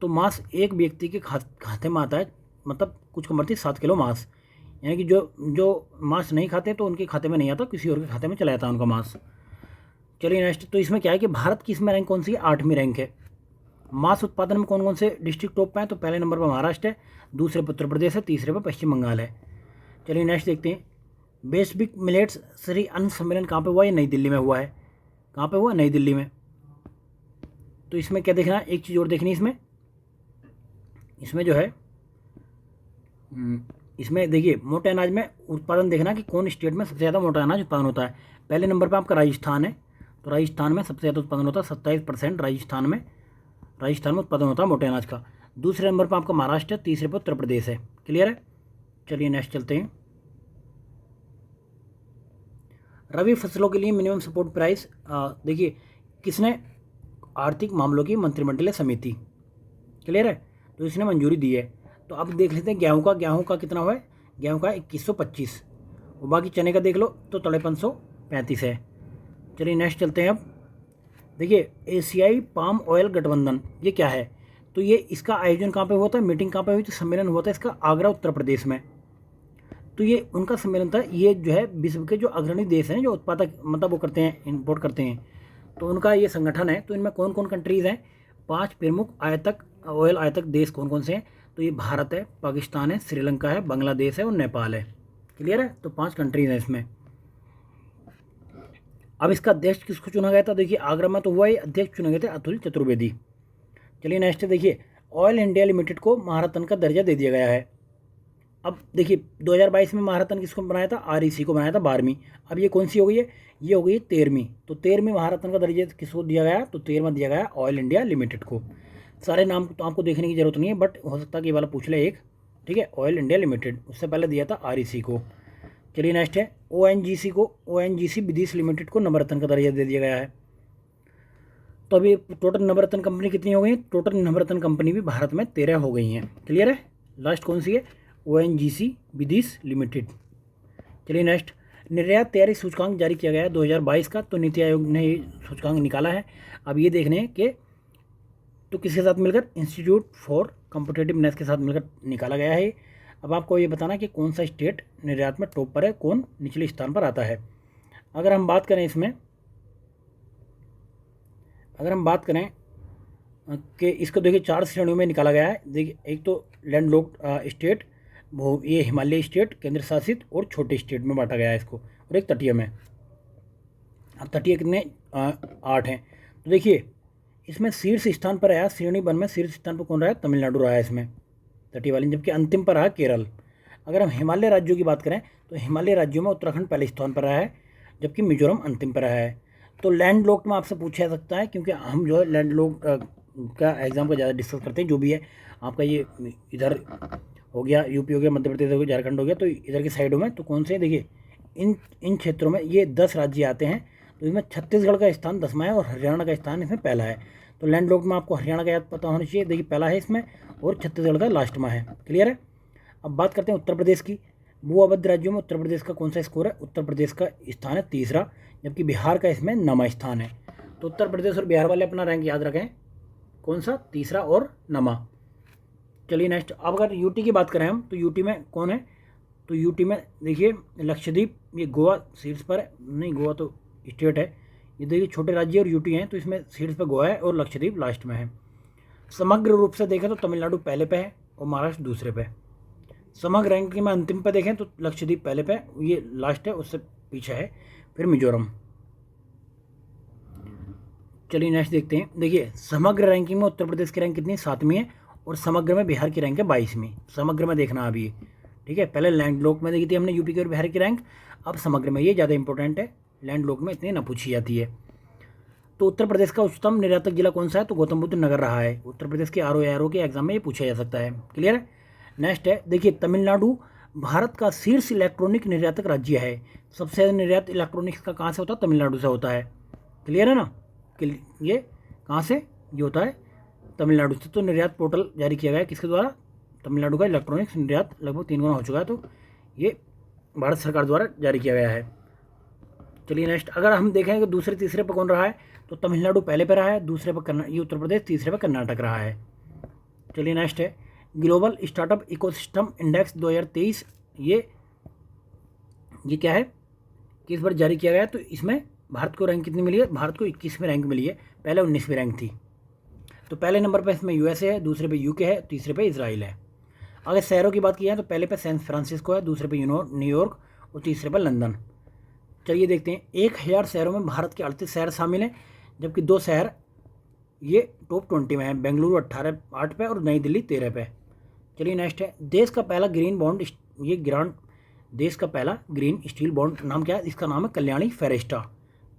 तो मांस एक व्यक्ति के खाते में आता है, मतलब कुछ कम करती 7 किलो मांस, यानी कि जो मांस नहीं खाते तो उनके खाते में नहीं आता, किसी और के खाते में चला जाता है उनका मांस। चलिए नेक्स्ट, तो इसमें क्या है कि भारत की इसमें रैंक कौन सी है, 8वीं रैंक है। मांस उत्पादन में कौन कौन से डिस्ट्रिक्ट टॉप पे हैं, तो पहले नंबर पर महाराष्ट्र है, दूसरे पर उत्तर प्रदेश है, तीसरे पर पश्चिम बंगाल है। चलिए नेक्स्ट देखते हैं, वैश्विक मिलेट्स श्री अन्न सम्मेलन कहाँ पे हुआ है, नई दिल्ली में हुआ है। कहाँ पे हुआ, नई दिल्ली में। तो इसमें क्या देखना, एक चीज़ और देखनी इसमें जो है, इसमें देखिए मोटे अनाज में उत्पादन देखना कि कौन स्टेट में सबसे ज़्यादा मोटा अनाज उत्पादन होता है। पहले नंबर पर आपका राजस्थान है, तो राजस्थान में सबसे ज़्यादा उत्पादन होता है, 27% राजस्थान में उत्पादन होता है मोटे अनाज का। दूसरे नंबर पर आपका महाराष्ट्र है, तीसरे पर उत्तर प्रदेश है। क्लियर है। चलिए नेक्स्ट चलते हैं। रबी फसलों के लिए मिनिमम सपोर्ट प्राइस देखिए किसने, आर्थिक मामलों की मंत्रिमंडलीय समिति। क्लियर है, तो इसने मंजूरी दी है। तो अब देख लेते हैं गेहूं का कितना हुआ है, गेहूं का 2125, और बाकी चने का देख लो तो 5335 है। चलिए नेक्स्ट चलते हैं। अब देखिए एशियाई पाम ऑयल गठबंधन ये क्या है, तो ये इसका आयोजन कहाँ पे हुआ था, मीटिंग कहाँ पे हुई थी, सम्मेलन हुआ था इसका आगरा उत्तर प्रदेश में। तो ये उनका सम्मेलन था। ये जो है विश्व के जो अग्रणी देश हैं, जो उत्पादक मतलब वो करते हैं, इंपोर्ट करते हैं, तो उनका ये संगठन है। तो इनमें कौन कौन कंट्रीज़ हैं? 5 प्रमुख आयातक ऑयल आयातक देश कौन कौन से हैं? तो ये भारत है, पाकिस्तान है, श्रीलंका है, बांग्लादेश है और नेपाल है। क्लियर है? तो 5 कंट्रीज़ हैं इसमें। अब इसका अध्यक्ष किसको चुना गया था? देखिए आगरा में तो वही अध्यक्ष चुने गए थे, अतुल चतुर्वेदी। चलिए नेक्स्ट देखिए, ऑयल इंडिया लिमिटेड को महारत्न का दर्जा दे दिया गया है। अब देखिए 2022 में महारत्न किसको बनाया था? आरईसी को बनाया था, 12वीं। अब ये कौन सी हो गई है? ये हो गई 13वीं। तो 13वीं महारत्न का दर्जा किसको दिया गया? तो 13वां दिया गया ऑयल इंडिया लिमिटेड को। सारे नाम तो आपको देखने की जरूरत नहीं है, बट हो सकता है कि ये वाला पूछ ले एक। ठीक है, ऑयल इंडिया लिमिटेड, उससे पहले दिया था आरईसी को। चलिए नेक्स्ट है ओएनजीसी को, ओएनजीसी विदेश लिमिटेड को नवरत्न का दर्जा दे दिया गया है। तो अभी टोटल नवरत्न कंपनी कितनी हो गई? टोटल नवरत्न कंपनी भी भारत में 13 हो गई हैं। क्लियर है? लास्ट कौन सी है? ओएनजीसी विदेश लिमिटेड। चलिए नेक्स्ट, निर्यात तैयारी सूचकांक जारी किया गया है 2022 का। तो नीति आयोग ने ये सूचकांक निकाला है। अब ये देखने के तो किसके साथ मिलकर? इंस्टीट्यूट फॉर कॉम्पिटिटिवनेस के साथ मिलकर निकाला गया है। अब आपको ये बताना कि कौन सा स्टेट निर्यात में टॉप पर है, कौन निचले स्थान पर आता है। अगर हम बात करें इसमें, अगर हम बात करें कि इसको देखिए 4 श्रेणियों में निकाला गया है। देखिए एक तो लैंडलॉक्ड स्टेट, वो ये हिमालय स्टेट, केंद्र शासित और छोटे स्टेट में बांटा गया है इसको, और एक तटीय में। अब तटीय कितने? 8 हैं। तो देखिए इसमें शीर्ष स्थान पर आया, श्रेणी 1 में शीर्ष स्थान पर कौन रहा है? तमिलनाडु रहा है इसमें, तटीय वाली, जबकि अंतिम पर रहा केरल। अगर हम हिमालय राज्यों की बात करें तो हिमालय राज्यों में उत्तराखंड पहले स्थान पर रहा है, जबकि मिजोरम अंतिम पर रहा है। तो लैंड लॉक्ड में आपसे पूछा जा सकता है, क्योंकि हम जो है लैंड लॉक्ड का एग्जाम का ज़्यादा डिस्कस करते हैं। जो भी है आपका ये इधर हो गया, यूपी हो गया, मध्य प्रदेश हो गया, झारखंड हो गया, तो इधर की साइडों में तो कौन से? देखिए इन क्षेत्रों में ये 10 राज्य आते हैं। तो इसमें छत्तीसगढ़ का स्थान 10वां है और हरियाणा का स्थान इसमें पहला है। तो लैंड लॉक्ड में आपको हरियाणा का याद पता होना चाहिए। देखिए पहला है इसमें और छत्तीसगढ़ का लास्ट में है। क्लियर है? अब बात करते हैं उत्तर प्रदेश की। भू अवध राज्यों में उत्तर प्रदेश का कौन सा स्कोर है? उत्तर प्रदेश का स्थान है 3रा, जबकि बिहार का इसमें 9वां स्थान है। तो उत्तर प्रदेश और बिहार वाले अपना रैंक याद रखें, कौन सा? 3रा और 9वां। चलिए नेक्स्ट, अब अगर यूटी की बात करें हम, तो यूटी में कौन है? तो यूटी में देखिए लक्षद्वीप, ये गोवा शीर्ष पर है, नहीं गोवा तो स्टेट है। ये देखिए छोटे राज्य और यूटी हैं, तो इसमें शीर्ष पर गोवा है और लक्षद्वीप लास्ट में है। समग्र रूप से देखें तो तमिलनाडु पहले पे है और महाराष्ट्र दूसरे पे। समग्र रैंकिंग में अंतिम पे देखें तो लक्षद्वीप पहले पे, ये लास्ट है, उससे पीछे है फिर मिजोरम। चलिए नेक्स्ट देखते हैं। देखिए समग्र रैंकिंग में उत्तर प्रदेश की रैंक कितनी? 7वीं है, और समग्र में बिहार की रैंक है 22वीं। समग्र में देखना अभी, ठीक है। पहले लैंडलॉक में देखी थी हमने यूपी की और बिहार की रैंक, अब समग्र में, ये ज़्यादा इंपॉर्टेंट है, लैंडलॉक में इतनी ना पूछी जाती है। तो उत्तर प्रदेश का उच्चतम निर्यातक जिला कौन सा है? तो गौतम बुद्ध नगर रहा है। उत्तर प्रदेश के आरओ के एग्जाम में ये पूछा जा सकता है। क्लियर है? नेक्स्ट है, देखिए तमिलनाडु भारत का शीर्ष इलेक्ट्रॉनिक निर्यातक राज्य है। सबसे ज़्यादा निर्यात इलेक्ट्रॉनिक्स का कहाँ से होता है? तमिलनाडु से होता है। क्लियर है ना? ये कहाँ से ये होता है? तमिलनाडु से। तो निर्यात पोर्टल जारी किया गया है किसके द्वारा? तमिलनाडु का इलेक्ट्रॉनिक्स निर्यात लगभग 3 गुना हो चुका है, तो ये भारत सरकार द्वारा जारी किया गया है। चलिए नेक्स्ट, अगर हम देखें कि दूसरे तीसरे पर कौन रहा है, तो तमिलनाडु पहले पर रहा है, दूसरे पर ये उत्तर प्रदेश, तीसरे पर कर्नाटक रहा है। चलिए नेक्स्ट है ग्लोबल स्टार्टअप इकोसिस्टम इंडेक्स 2023। ये क्या है, किस बार जारी किया गया है? तो इसमें भारत को रैंक कितनी मिली है? भारत को 21वीं रैंक मिली है, पहले 19वीं रैंक थी। तो पहले नंबर पर इसमें यूएसए है, दूसरे पे यूके है, तीसरे पे इजराइल है। अगर शहरों की बात की जाए तो पहले पे सैन फ्रांसिस्को है, दूसरे पे न्यूयॉर्क और तीसरे पे लंदन। चलिए देखते हैं, 1000 शहरों में भारत के 38 शहर शामिल हैं, जबकि 2 शहर ये टॉप 20 में है, बेंगलुरु 8 पे और नई दिल्ली 13 पे। चलिए नेक्स्ट है, देश का पहला ग्रीन बॉन्ड, देश का पहला ग्रीन स्टील बॉन्ड नाम क्या है? इसका नाम है कल्याणी फेरेस्टा।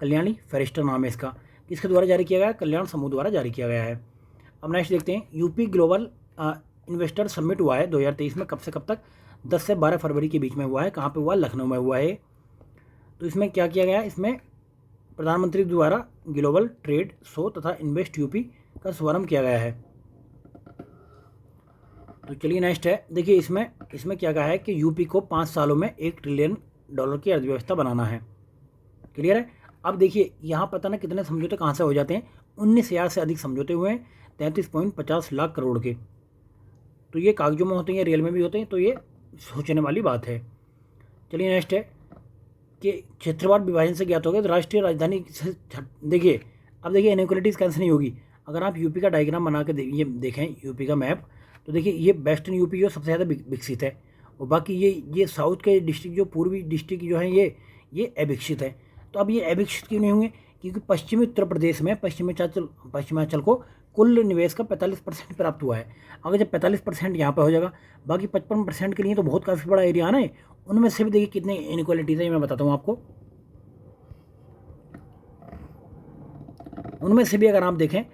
कल्याणी फेरेस्टा नाम है इसका। किसके द्वारा जारी किया गया? कल्याण समूह द्वारा जारी किया गया है। अब नेक्स्ट देखते हैं, यूपी ग्लोबल इन्वेस्टर समिट हुआ है 2023 में, कब से कब तक? 10 से 12 फरवरी के बीच में हुआ है। कहाँ पे हुआ? लखनऊ में हुआ है। तो इसमें क्या किया गया? इसमें प्रधानमंत्री द्वारा ग्लोबल ट्रेड शो तथा इन्वेस्ट यूपी का शुभारंभ किया गया है। तो चलिए नेक्स्ट है, देखिए इसमें क्या कहा है कि यूपी को 5 सालों में $1 ट्रिलियन की अर्थव्यवस्था बनाना है। क्लियर है? अब देखिए यहाँ पता ना कितने समझौते कहाँ से हो जाते हैं, 19,000 से अधिक समझौते हुए हैं, 33.50 लाख करोड़ के। तो ये कागजों में होते हैं, रियल में भी होते हैं, तो ये सोचने वाली बात है। चलिए नेक्स्ट है कि क्षेत्रवार विभाजन से ज्ञात हो गया तो राष्ट्रीय राजधानी देखिए, अब देखिए इनइक्वालिटीज़ कैंसिल नहीं होगी। अगर आप यूपी का डायग्राम बना के ये देखें यूपी का मैप, तो देखिए ये वेस्टर्न यूपी जो सबसे ज़्यादा विकसित है, और बाकी ये साउथ के डिस्ट्रिक्ट जो पूर्वी डिस्ट्रिक्ट जो है ये अविकसित है। तो अब ये अविकसित क्यों नहीं होंगे? क्योंकि पश्चिमी उत्तर प्रदेश में पश्चिमांचल को कुल निवेश का 45% प्राप्त हुआ है। अगर जब 45% यहाँ पर हो जाएगा, बाकी 55% के लिए तो बहुत काफ़ी बड़ा एरिया ना है, उनमें से भी देखिए कितने इनइक्वालिटीज़ है, मैं बताता हूँ आपको। उनमें से भी अगर आप देखें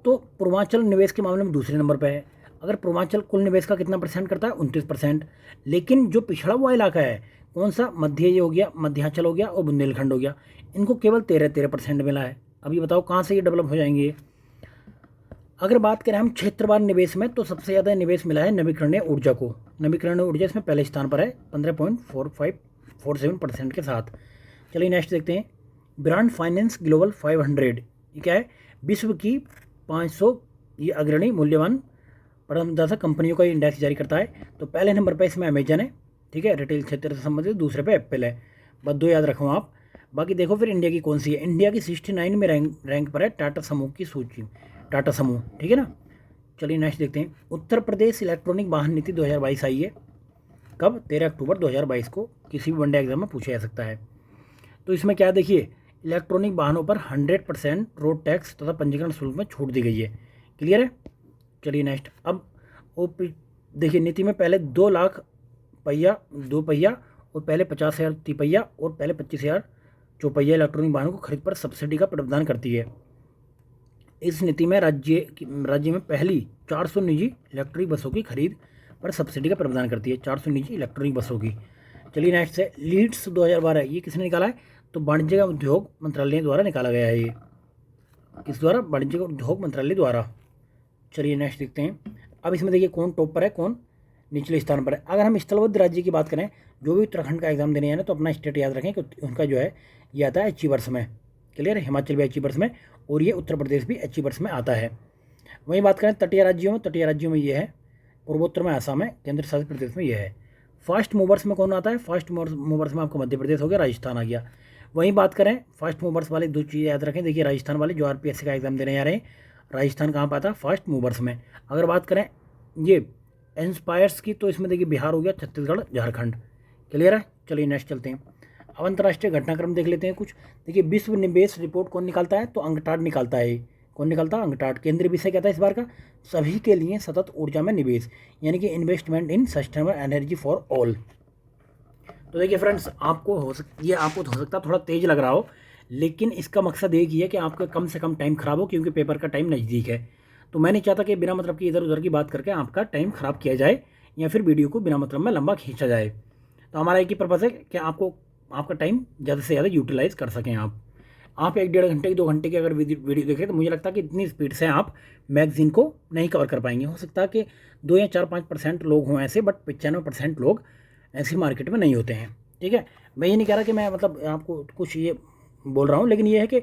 तो पूर्वांचल निवेश के मामले में दूसरे नंबर पर है। अगर पूर्वांचल कुल निवेश का कितना परसेंट करता है? 29%। लेकिन जो पिछड़ा हुआ इलाका है, कौन सा? ये हो गया, मध्यांचल हो गया और बुंदेलखंड हो गया, इनको केवल 13% मिला है। अभी बताओ कहाँ से ये डेवलप हो जाएंगे? अगर बात करें हम क्षेत्रवार निवेश में, तो सबसे ज़्यादा निवेश मिला है नवीकरणीय ऊर्जा को। नवीकरणीय ऊर्जा इसमें पहले स्थान पर है 15.47% के साथ। चलिए नेक्स्ट देखते हैं, ब्रांड फाइनेंस ग्लोबल 500, ये क्या है? विश्व की 500 ये अग्रणी मूल्यवान प्रबंधदाता कंपनियों का इंडेक्स जारी करता है। तो पहले नंबर पर इसमें अमेजन है, ठीक है, रिटेल क्षेत्र से संबंधित। दूसरे पे एप्पल है, बस दो याद रखो आप। बाकी देखो फिर इंडिया की कौन सी है। इंडिया की 69 में रैंक पर है टाटा समूह की सूची, टाटा समूह, ठीक है ना। चलिए नेक्स्ट देखते हैं, उत्तर प्रदेश इलेक्ट्रॉनिक वाहन नीति 2022 आई है। कब? 13 अक्टूबर 2022 को। किसी भी वनडे एग्जाम में पूछा जा सकता है। तो इसमें क्या देखिए, इलेक्ट्रॉनिक वाहनों पर 100% रोड टैक्स तथा पंजीकरण शुल्क में छूट दी गई है। क्लियर है? चलिए नेक्स्ट, अब देखिए नीति में पहले 2 लाख पहिया, 2 पहिया, और पहले 50,000 तिपहिया और पहले 25,000 चौपहिया इलेक्ट्रॉनिक वाहनों को खरीद पर सब्सिडी का प्रावधान करती है। इस नीति में राज्य में पहली 400 निजी इलेक्ट्रिक बसों की खरीद पर सब्सिडी का प्रावधान करती है, 400 निजी इलेक्ट्रॉनिक बसों की। चलिए नेक्स्ट है लीड्स 2012, ये किसने निकाला है? तो वाणिज्य एवं उद्योग मंत्रालय द्वारा निकाला गया है। ये किस द्वारा? वाणिज्य एवं उद्योग मंत्रालय द्वारा। चलिए नेक्स्ट देखते हैं, अब इसमें देखिए कौन टॉप पर है, कौन निचले स्थान पर है। अगर हम स्थलबद्ध राज्य की बात करें, जो भी उत्तराखंड का एग्जाम देने आए ना, तो अपना स्टेट याद रखें कि उनका जो है ये आता है अचीवर्स में। क्लियर है? हिमाचल भी अचीवर्स में, और ये उत्तर प्रदेश भी अचीवर्स में आता है। वहीं बात करें तटीय राज्यों में ये है, पूर्वोत्तर में आसाम है, केंद्र शासित प्रदेश में ये है। फास्ट मूवर्स में कौन आता है? फास्ट मूवर्स में आपका मध्य प्रदेश हो गया, राजस्थान आ गया। वहीं बात करें फास्ट मूवर्स वाले 2 चीज़ें याद रखें, देखिए राजस्थान वाले जो RPSC का एग्जाम देने आ रहे हैं, राजस्थान कहाँ पर आता है? फास्ट मूवर्स में। अगर बात करें ये इंस्पायर्स की, तो इसमें देखिए बिहार हो गया, छत्तीसगढ़, झारखंड। क्लियर है? चलिए नेक्स्ट चलते हैं, अब अंतर्राष्ट्रीय घटनाक्रम देख लेते हैं कुछ। देखिए विश्व निवेश रिपोर्ट कौन निकालता है? तो अंगटाड निकालता है। कौन निकालता है? अंगटाड। केंद्रीय विषय क्या था इस बार का? सभी के लिए सतत ऊर्जा में निवेश, यानी कि investment in sustainable energy for all. तो देखिए फ्रेंड्स, आपको तो हो सकता है थोड़ा तेज लग रहा हो, लेकिन इसका मकसद एक ही है कि आपका कम से कम टाइम खराब हो, क्योंकि पेपर का टाइम नज़दीक है। तो मैं नहीं चाहता कि बिना मतलब की इधर उधर की बात करके आपका टाइम ख़राब किया जाए, या फिर वीडियो को बिना मतलब में लंबा खींचा जाए। तो हमारा एक ही पर्पज़ है कि आपका टाइम ज़्यादा से ज़्यादा यूटिलाइज़ कर सकें। आप 1-1.5 घंटे की 2 घंटे की अगर वीडियो देखें, तो मुझे लगता है कि इतनी स्पीड से आप मैगज़ीन को नहीं कवर कर पाएंगे। हो सकता है कि 2 या 4-5% लोग हों ऐसे, बट 95% लोग ऐसी मार्केट में नहीं होते हैं। ठीक है? मैं ये नहीं कह रहा कि मैं मतलब आपको कुछ ये बोल रहा हूँ, लेकिन ये है कि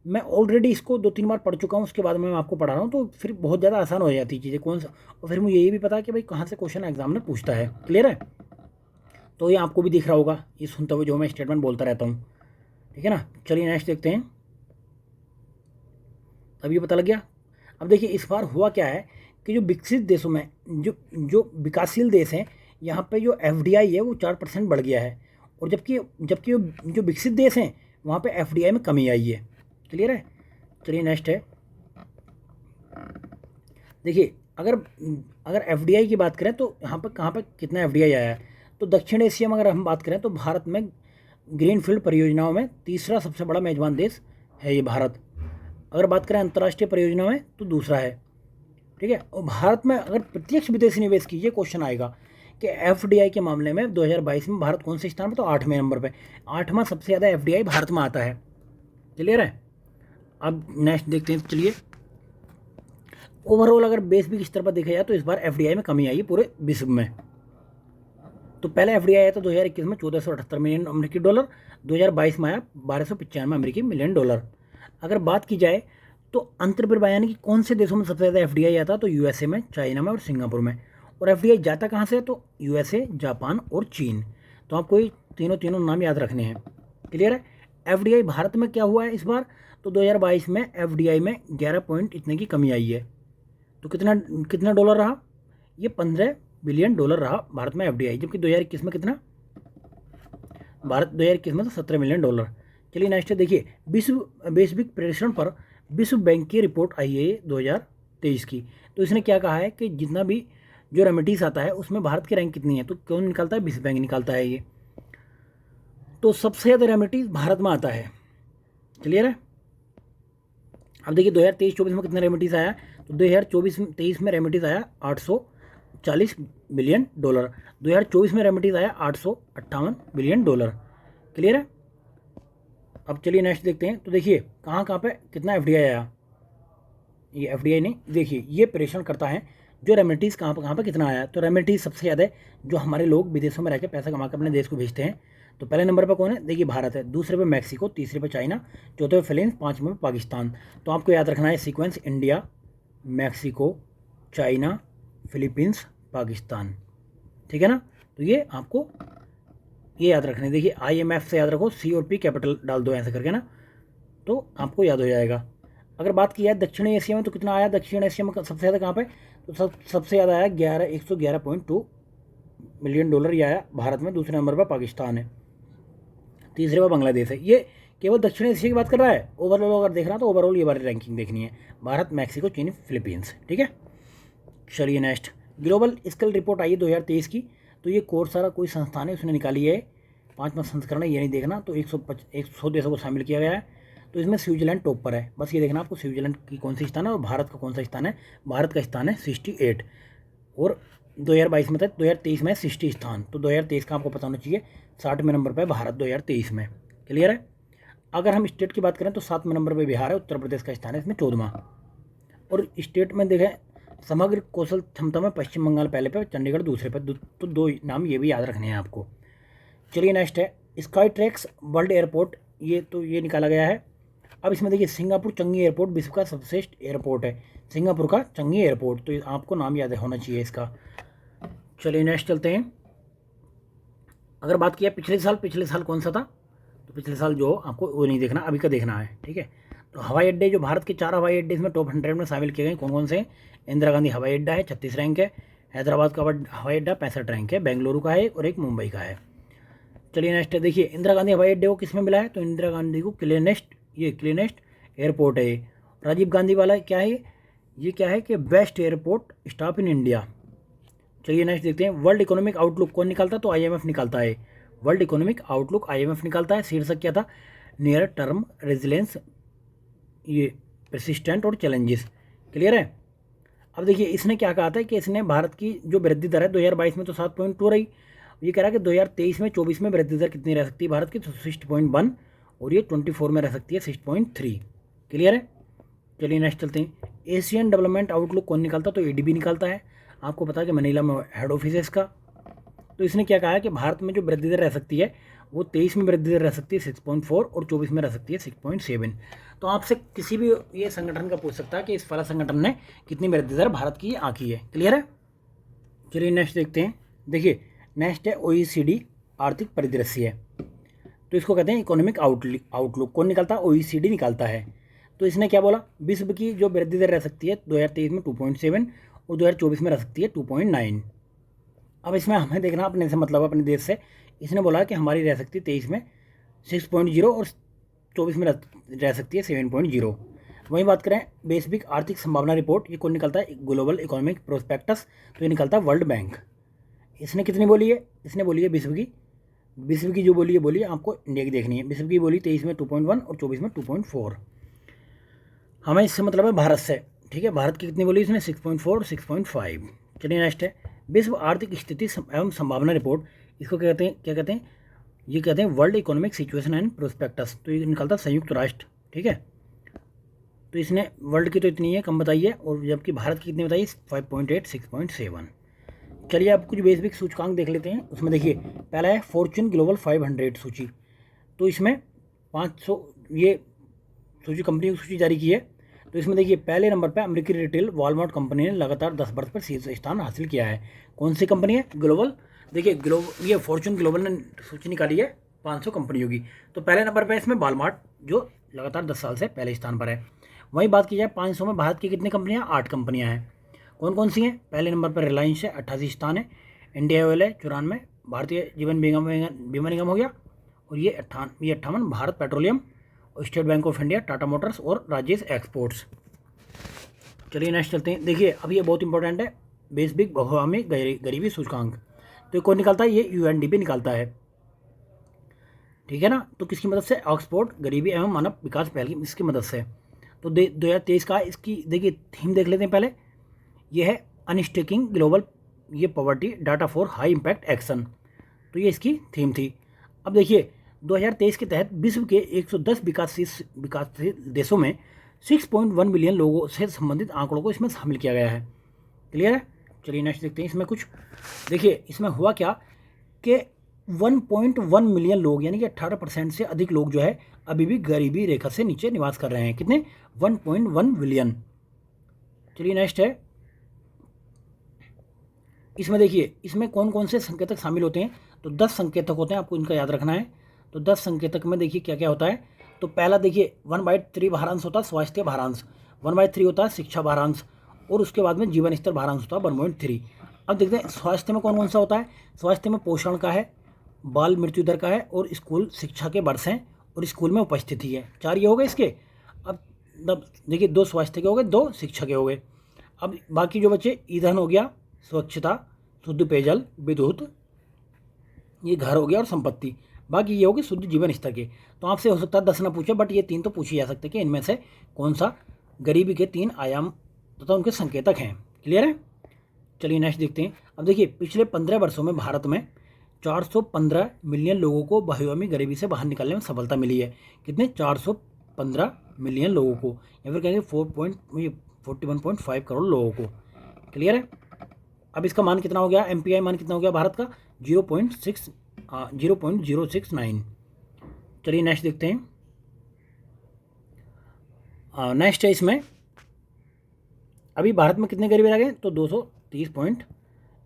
मैं ऑलरेडी इसको 2-3 बार पढ़ चुका हूँ, उसके बाद मैं आपको पढ़ा रहा हूँ, तो फिर बहुत ज़्यादा आसान हो जाती है चीज़ें कौन सा, और फिर मुझे ये भी पता है कि भाई कहाँ से क्वेश्चन एग्जामिनर पूछता है। क्लियर है? तो ये आपको भी दिख रहा होगा, ये सुनते हुए जो मैं स्टेटमेंट बोलता रहता हूँ। ठीक है ना? चलिए नेक्स्ट देखते हैं। अब ये पता लग गया। अब देखिए इस बार हुआ क्या है कि जो विकसित देशों में, जो विकासशील देश हैं, यहाँ पे जो FDI है वो 4% बढ़ गया है, और जबकि जो विकसित देश हैं वहाँ पे FDI में कमी आई है। क्लियर है? चलिए नेक्स्ट है, देखिए अगर FDI की बात करें तो यहाँ पर कहाँ पर कितना FDI आया है, तो दक्षिण एशिया में अगर हम बात करें तो भारत में ग्रीनफील्ड परियोजनाओं में तीसरा सबसे बड़ा मेजबान देश है ये भारत। अगर बात करें अंतर्राष्ट्रीय परियोजना में तो दूसरा है। ठीक है? और भारत में अगर प्रत्यक्ष विदेशी निवेश की, ये क्वेश्चन आएगा कि FDI के मामले में 2022 में भारत कौन से स्थान पर? तो 8वें नंबर पे, 8वां सबसे ज़्यादा FDI भारत में आता है। क्लियर है? अब नेक्स्ट देखते हैं। चलिए ओवरऑल अगर बेस भी किस तरह पर देखा जाए तो इस बार FDI में कमी आई है पूरे विश्व में। तो पहले FDI आया था 2021 में 1478 मिलियन अमेरिकी डॉलर, 2022 में आया 1295 अमेरिकी मिलियन डॉलर। अगर बात की जाए तो अंतर्बहिर्वाह यानी कि कौन से देशों में सबसे ज़्यादा FDI आता, तो USA में, चाइना में और सिंगापुर में। और FDI जाता कहाँ से? तो USA, जापान और चीन। तो आपको तीनों नाम याद रखने हैं। क्लियर है। एफडीआई भारत में क्या हुआ है इस बार, तो 2022 में एफडीआई में 11 पॉइंट इतने की कमी आई है। तो कितना कितना डॉलर रहा, ये 15 बिलियन डॉलर रहा भारत में एफडीआई, जबकि 2021 में कितना, भारत 2021 में तो 17 मिलियन डॉलर। चलिए नेक्स्ट देखिए, विश्व वैश्विक प्रेषण पर विश्व बैंक की रिपोर्ट आई है 2023 की। तो इसने क्या कहा है कि जितना भी जो रेमिटीज आता है उसमें भारत की रैंक कितनी है, तो कौन निकालता है, विश्व बैंक निकालता है ये। तो सबसे ज़्यादा रेमिटीज भारत में आता है। क्लियर है। अब देखिए 2023-24 में कितना रेमिटीज आया, तो 2024-23 में रेमिटीज आया 840 बिलियन डॉलर, 2024 में रेमिटीज आया 858 बिलियन डॉलर। क्लियर है। अब चलिए नेक्स्ट देखते हैं। तो देखिए कहाँ कहाँ पे कितना एफडीआई आया, ये एफडीआई नहीं, देखिए ये प्रेषण करता है जो रेमिटीज़ कहाँ पे कितना आया। तो रेमिटीज़ सबसे ज़्यादा है जो हमारे लोग विदेशों में रह के पैसा कमा कर अपने देश को भेजते हैं। तो पहले नंबर पर कौन है, देखिए भारत है, दूसरे पे मैक्सिको, तीसरे पे चाइना, चौथे पे फिलीपींस, पाँचवें पे पाकिस्तान। तो आपको याद रखना है sequence, India, Mexico, China, Philippines, Pakistan. ठीक है ना। तो ये आपको ये याद रखना है। देखिए IMF से याद रखो, C और P कैपिटल डाल दो ऐसे करके ना, तो आपको याद हो जाएगा। अगर बात की जाए दक्षिण एशिया में तो कितना आया, दक्षिण एशिया में सबसे ज़्यादा कहाँ पे, तो सबसे ज़्यादा आया 111.2 मिलियन डॉलर ये आया भारत में, दूसरे नंबर पर पाकिस्तान है, तीसरे पर बांग्लादेश है। ये केवल दक्षिण एशिया की बात कर रहा है, ओवरऑल अगर देख रहा तो ओवरऑल ये बारी रैंकिंग देखनी है, भारत, मैक्सिको, चीन, फिलीपींस। ठीक है। चलिए नेक्स्ट, ग्लोबल स्किल रिपोर्ट आई है 2023 की। तो ये कोर्स सारा कोई संस्थान है उसने निकाली है, 5वां संस्करण है, ये नहीं देखना। तो 100 देशों को शामिल किया गया है। तो इसमें स्विट्जरलैंड टॉप पर है, बस ये देखना आपको स्विट्जरलैंड की कौन सी स्थान है और भारत का कौन सा स्थान है। भारत का स्थान है 68 और 2022 में था, 2023 में 60 स्थान। तो 2023 का आपको पता होना चाहिए, 60वें नंबर पर भारत 2023 में। क्लियर है। अगर हम स्टेट की बात करें तो 7वें नंबर पर बिहार है, उत्तर प्रदेश का स्थान है इसमें 14वां। और स्टेट में देखें समग्र कौशल क्षमता में पश्चिम बंगाल पहले पे, चंडीगढ़ दूसरे पे। तो दो नाम ये भी याद रखने हैं आपको। चलिए नेक्स्ट है स्काई ट्रैक्स वर्ल्ड एयरपोर्ट, ये तो ये निकाला गया है। अब इसमें देखिए सिंगापुर चंगी एयरपोर्ट विश्व का सर्वश्रेष्ठ एयरपोर्ट है, सिंगापुर का चंगी एयरपोर्ट। तो आपको नाम याद होना चाहिए इसका। चलिए नेक्स्ट चलते हैं। अगर बात किया पिछले साल कौन सा था, तो पिछले साल जो आपको वो नहीं देखना, अभी का देखना है। ठीक है। तो हवाई अड्डे, जो भारत के 4 हवाई अड्डे इसमें टॉप 100 में शामिल किए गए, कौन कौन से, इंदिरा गांधी हवाई अड्डा है 36 रैंक है, हैदराबाद का हवाई अड्डा 65 रैंक है, बेंगलुरु का है और एक मुंबई का है। चलिए नेक्स्ट देखिए इंदिरा गांधी हवाई अड्डे को किस में मिला है, तो इंदिरा गांधी को क्लीनेस्ट एयरपोर्ट है। राजीव गांधी वाला क्या है, ये क्या है कि best airport staff in India. चलिए नेक्स्ट देखते हैं। वर्ल्ड इकोनॉमिक आउटलुक कौन निकालता है, तो IMF निकालता है। वर्ल्ड इकोनॉमिक आउटलुक IMF निकालता है। शीर्षक क्या था, नियर टर्म रेजिलेंस, ये परसिस्टेंट और चैलेंजेस। क्लियर है। अब देखिए इसने क्या कहा था कि इसने भारत की जो वृद्धि दर है 2022 में तो 7.2 रही, ये कह रहा है कि 2023 में 24 में वृद्धि दर कितनी रह सकती है भारत की, तो 6.1, और ये 24 में रह सकती है 6.3। क्लियर है। चलिए नेक्स्ट चलते हैं। एशियन डेवलपमेंट आउटलुक कौन निकालता, तो ADB निकालता है। आपको पता है कि मनीला में हेड ऑफिस है इसका। तो इसने क्या कहा है कि भारत में जो वृद्धि दर रह सकती है वो 23 में वृद्धि दर रह सकती है 6.4 और 24 में रह सकती है 6.7। तो आपसे किसी भी ये संगठन का पूछ सकता है कि इस वाला संगठन ने कितनी वृद्धि दर भारत की आंकी है। क्लियर है। चलिए नेक्स्ट देखते हैं। देखिए नेक्स्ट है OECD आर्थिक परिदृश्य, तो इसको कहते हैं इकोनॉमिक आउटलुक। कौन निकालता है, OECD निकालता है। तो इसने क्या बोला, विश्व की जो वृद्धि दर रह सकती है 2023 में 2.7 और 2024 में रह सकती है 2.9। अब इसमें हमें देखना अपने से मतलब अपने देश से, इसने बोला कि हमारी रह सकती है 23 में 6.0 और 24 में रह सकती है 7.0। वहीं बात करें वैश्विक आर्थिक संभावना रिपोर्ट, ये कौन निकलता है, ग्लोबल इकोनॉमिक प्रोस्पेक्टस, तो ये निकलता है वर्ल्ड बैंक। इसने कितनी बोली है, इसने बोली है विश्व की जो बोली है आपको इंडिया की देखनी है। विश्व की बोली 23 में 2.1 और 24 में 2.4। हमें इससे मतलब है भारत से। ठीक है। भारत की कितनी बोली इसने, 6.4 और 6.5। चलिए नेक्स्ट है विश्व आर्थिक स्थिति एवं संभावना रिपोर्ट, इसको क्या कहते हैं, ये कहते हैं world economic situation and prospectus. तो ये निकलता है संयुक्त राष्ट्र। ठीक है। तो इसने वर्ल्ड की तो इतनी है कम बताई है, और जबकि भारत की कितनी बताई, 5.8, 6.7। चलिए अब कुछ बेसिक सूचकांक देख लेते हैं। उसमें देखिए पहला है फॉर्च्यून ग्लोबल 500 सूची। तो इसमें 500 ये सूची कंपनी की सूची जारी की है। तो इसमें देखिए पहले नंबर पर अमेरिकी रिटेल वॉलमार्ट कंपनी ने लगातार 10 वर्ष पर शीर्ष स्थान हासिल किया है। कौन सी कंपनी है, ग्लोबल देखिए ये फॉर्चून ग्लोबल ने सूची निकाली है 500 कंपनियों की। तो पहले नंबर पर इसमें वॉलमार्ट, जो लगातार 10 साल से पहले स्थान पर है। वहीं बात की जाए 500 में भारत की कितनी कंपनियां, 8 कंपनियां हैं। कौन कौन सी हैं? पहले नंबर पर रिलायंस है, 88 स्थान है। इंडिया ऑयल है 94, भारतीय जीवन बीमा निगम हो गया, और ये 58, भारत पेट्रोलियम, और state bank of India, Tata Motors और राजेश एक्सपोर्ट्स। चलिए नेक्स्ट चलते हैं। देखिए अब ये बहुत इंपॉर्टेंट है, वैश्विक बहुआयामी गरीबी सूचकांक। तो ये कौन निकालता है? ये यूएनडीपी निकालता है, ठीक है ना। तो किसकी मदद से? ऑक्सफोर्ड गरीबी एवं मानव विकास पहल की इसकी मदद से। तो 2023 का इसकी देखिए थीम देख लेते हैं पहले। ये है अनस्टेकिंग ग्लोबल ये poverty data for high impact action. तो ये इसकी थीम थी। अब देखिए 2023 के तहत विश्व के 110 विकासशील देशों में 6.1 मिलियन लोगों से संबंधित आंकड़ों को इसमें शामिल किया गया है। क्लियर है? चलिए नेक्स्ट देखते हैं इसमें कुछ। देखिए इसमें हुआ क्या कि 1.1 मिलियन लोग यानी कि 18% से अधिक लोग जो है अभी भी गरीबी रेखा से नीचे निवास कर रहे हैं। कितने? 1.1 मिलियन। चलिए नेक्स्ट है। इसमें देखिए इसमें कौन कौन से संकेतक शामिल होते हैं। तो 10 संकेतक होते हैं, आपको इनका याद रखना है। तो 10 संकेतक में देखिए क्या क्या होता है। तो पहला देखिए 1/3 भारांश होता है स्वास्थ्य भारांश, 1/3 होता है शिक्षा भारांश, और उसके बाद में जीवन स्तर भारांश होता है 1.3। अब देखते हैं स्वास्थ्य में कौन कौन सा होता है। स्वास्थ्य में पोषण का है, बाल मृत्यु दर का है, और स्कूल शिक्षा के वर्ष हैं, और स्कूल में उपस्थिति है। 4 ये हो गए इसके। अब देखिए 2 स्वास्थ्य के हो गए, 2 शिक्षा के हो गए। अब बाकी जो बचे ईंधन हो गया, स्वच्छता, शुद्ध पेयजल, विद्युत, ये घर हो गया, और संपत्ति। बाकी ये हो गए शुद्ध जीवन स्तर के। तो आपसे हो सकता है 10 ना पूछे, बट ये 3 तो पूछे जा सकते हैं कि इनमें से कौन सा गरीबी के 3 आयाम तथा उनके संकेतक हैं। क्लियर है? चलिए नेक्स्ट देखते हैं। अब देखिए पिछले 15 वर्षों में भारत में 415 मिलियन लोगों को बहुआयामी गरीबी से बाहर निकलने में सफलता मिली है। कितने? 415 मिलियन लोगों को, या फिर कहेंगे 41.5 करोड़ लोगों को। क्लियर है? अब इसका मान कितना हो गया? एमपीआई मान कितना हो गया भारत का? 0.069। चलिए नेक्स्ट देखते हैं। नेक्स्ट है इसमें अभी भारत में कितने गरीब रह गए? तो 230 पॉइंट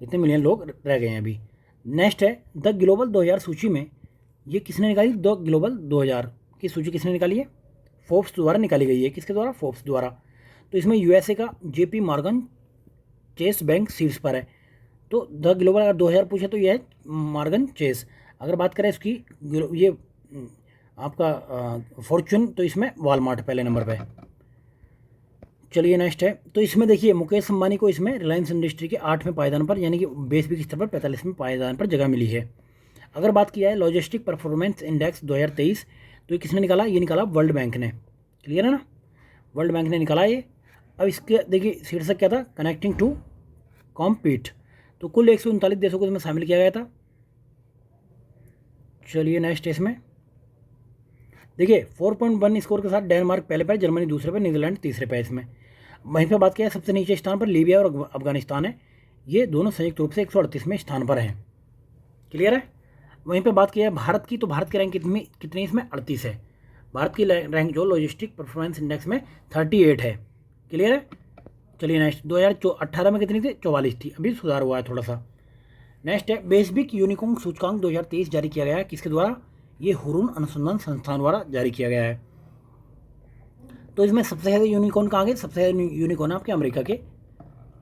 इतने मिलियन लोग रह गए हैं अभी। नेक्स्ट है द ग्लोबल 2000 सूची में ये किसने निकाली? द ग्लोबल 2000 की सूची किसने निकाली है? फोर्ब्स द्वारा निकाली गई है। किसके द्वारा? फोर्ब्स द्वारा। तो इसमें यूएसए का जेपी मॉर्गन चेस बैंक शीर्ष पर है। तो द ग्लोबल अगर 2000 पूछे तो ये है मॉर्गन चेस। अगर बात करें इसकी ये आपका फॉर्चून, तो इसमें वॉलमार्ट पहले नंबर पे। चलिए नेक्स्ट है। तो इसमें देखिए मुकेश अंबानी को इसमें रिलायंस इंडस्ट्री के 8वें पायदान पर यानी कि वैश्विक स्तर पर 45वें पायदान पर जगह मिली है। अगर बात की जाए लॉजिस्टिक परफॉर्मेंस इंडेक्स 2023, तो ये किसने निकाला? ये निकाला वर्ल्ड बैंक ने। क्लियर है ना? वर्ल्ड बैंक ने निकाला ये। अब इसके देखिए शीर्षक क्या था? Connecting to compete. तो कुल 139 देशों को इसमें शामिल किया गया था। चलिए नेक्स्ट इसमें देखिए 4.1 स्कोर के साथ डेनमार्क पहले पे, जर्मनी दूसरे पे, नीदरलैंड तीसरे पे। इसमें वहीं पे बात किया सबसे नीचे स्थान पर लीबिया और अफगानिस्तान है। ये दोनों संयुक्त रूप से 138वें स्थान पर हैं। क्लियर है? वहीं पे बात किया भारत की, तो भारत की रैंक कितनी इसमें? 38 है। भारत की रैंक जो लॉजिस्टिक परफॉर्मेंस इंडेक्स में 38 है। क्लियर है? चलिए नेक्स्ट 2018 में कितनी थी? 44 थी। अभी सुधार हुआ है थोड़ा सा। नेक्स्ट है वैश्विक यूनिकॉर्न सूचकांक 2023 जारी किया गया है। किसके द्वारा? ये हुरून अनुसंधान संस्थान द्वारा जारी किया गया है। तो इसमें सबसे ज़्यादा यूनिकॉर्न कहाँ गए? सबसे ज़्यादा यूनिकॉर्न आपके अमेरिका के।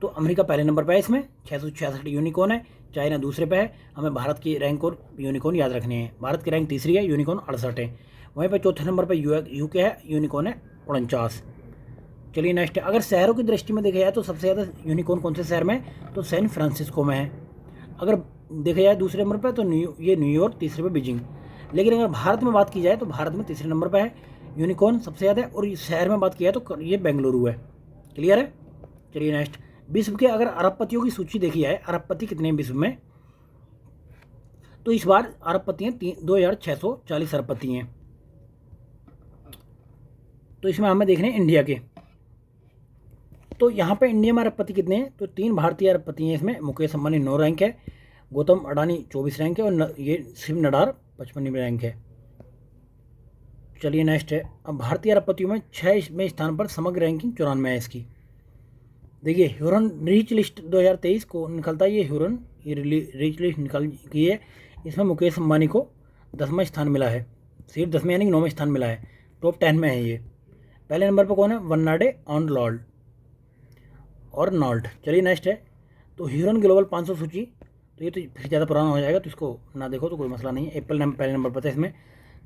तो अमेरिका पहले नंबर पर है, इसमें 666 यूनिकॉर्न है। चाइना दूसरे पे है। हमें भारत की रैंक और यूनिकॉर्न याद रखने हैं। भारत की रैंक तीसरी है, यूनिकॉर्न 68 है। वहीं पर चौथे नंबर पर यूके है, यूनिकॉर्न है 49। चलिए नेक्स्ट है। अगर शहरों की दृष्टि में देखा जाए तो सबसे ज़्यादा यूनिकॉर्न कौन से शहर में है? तो सैन फ्रांसिस्को में है। अगर देखा जाए दूसरे नंबर पर तो न्यूयॉर्क, तीसरे पे बीजिंग। लेकिन अगर भारत में बात की जाए तो भारत में तीसरे नंबर पर है यूनिकॉर्न सबसे ज़्यादा, और शहर में बात की जाए तो ये बेंगलुरु है। क्लियर है? चलिए नेक्स्ट। विश्व के अगर अरबपतियों की सूची देखी जाए, अरबपति कितने हैं विश्व में? तो इस बार अरबपति हैं 2640 अरबपति हैं। तो इसमें हमें देखने हैं इंडिया के। तो यहाँ पे इंडिया में अरबपति कितने हैं? तो 3 भारतीय अरबपति हैं इसमें। मुकेश अंबानी 9 रैंक है, गौतम अडानी 24 रैंक है, और ये शिव नडार 55वें रैंक है। चलिए नेक्स्ट है। अब भारतीय अरबपतियों में 6वें स्थान पर समग्र रैंकिंग 94 है इसकी। देखिए ह्यूरन रिच लिस्ट 2023 को निकलता है, ये ह्यूरन ये रिच लिस्ट निकल की है। इसमें मुकेश अंबानी को 10वां स्थान मिला है, सिर्फ 10वें यानी कि 9वां स्थान मिला है, टॉप 10 में है ये। पहले नंबर पर कौन है? वन्नाडे ऑन लॉल्ड और नॉल्ट। चलिए नेक्स्ट है तो ह्यूरन ग्लोबल 500 सूची, तो ये तो फिर ज़्यादा पुराना हो जाएगा, तो इसको ना देखो तो कोई मसला नहीं है। एप्पल पहले नंबर पर है इसमें।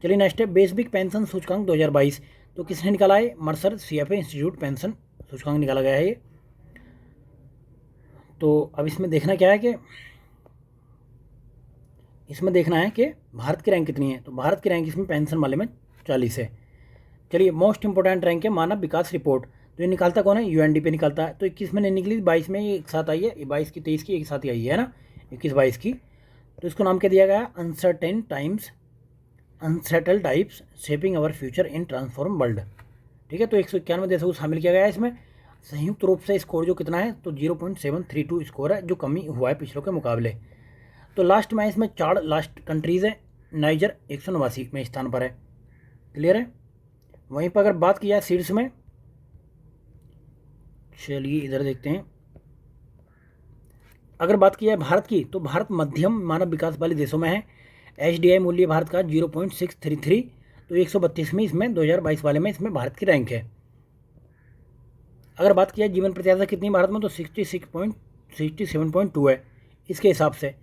चलिए नेक्स्ट है बेसिक पेंशन सूचकांक 2022, तो किसने निकाला है? मर्सर CFA इंस्टीट्यूट पेंशन सूचकांक निकाला गया है ये। तो अब इसमें देखना क्या है कि इसमें देखना है कि भारत की रैंक कितनी है। तो भारत की रैंक इसमें पेंशन वाले में 40 है। चलिए मोस्ट इंपॉर्टेंट रैंक है मानव विकास रिपोर्ट, तो ये निकालता कौन है? UNDP निकालता है। तो 21 में नहीं निकली, 22 में ये एक साथ आई है, 22 की 23 की एक साथ ही आई है ना, 21-22 की। तो इसको नाम क्या दिया गया? Uncertain times unsettle types shaping our future in transform world. ठीक है, तो 191 देशों को शामिल किया गया है इसमें। संयुक्त रूप से स्कोर जो कितना है? तो 0.732 स्कोर है, जो कमी हुआ है पिछलों के मुकाबले। तो लास्ट में इसमें 4 लास्ट कंट्रीज़ है। नाइजर 189 में स्थान पर है। क्लियर है। वहीं पर अगर बात की जाए सीड्स में, चलिए इधर देखते हैं। अगर बात की जाए भारत की, तो भारत मध्यम मानव विकास वाले देशों में है। HDI मूल्य भारत का 0.633, तो 132वीं इसमें 2022 वाले में इसमें भारत की रैंक है। अगर बात की जाए जीवन प्रत्याशा कितनी भारत में, तो 67.2 है इसके हिसाब से।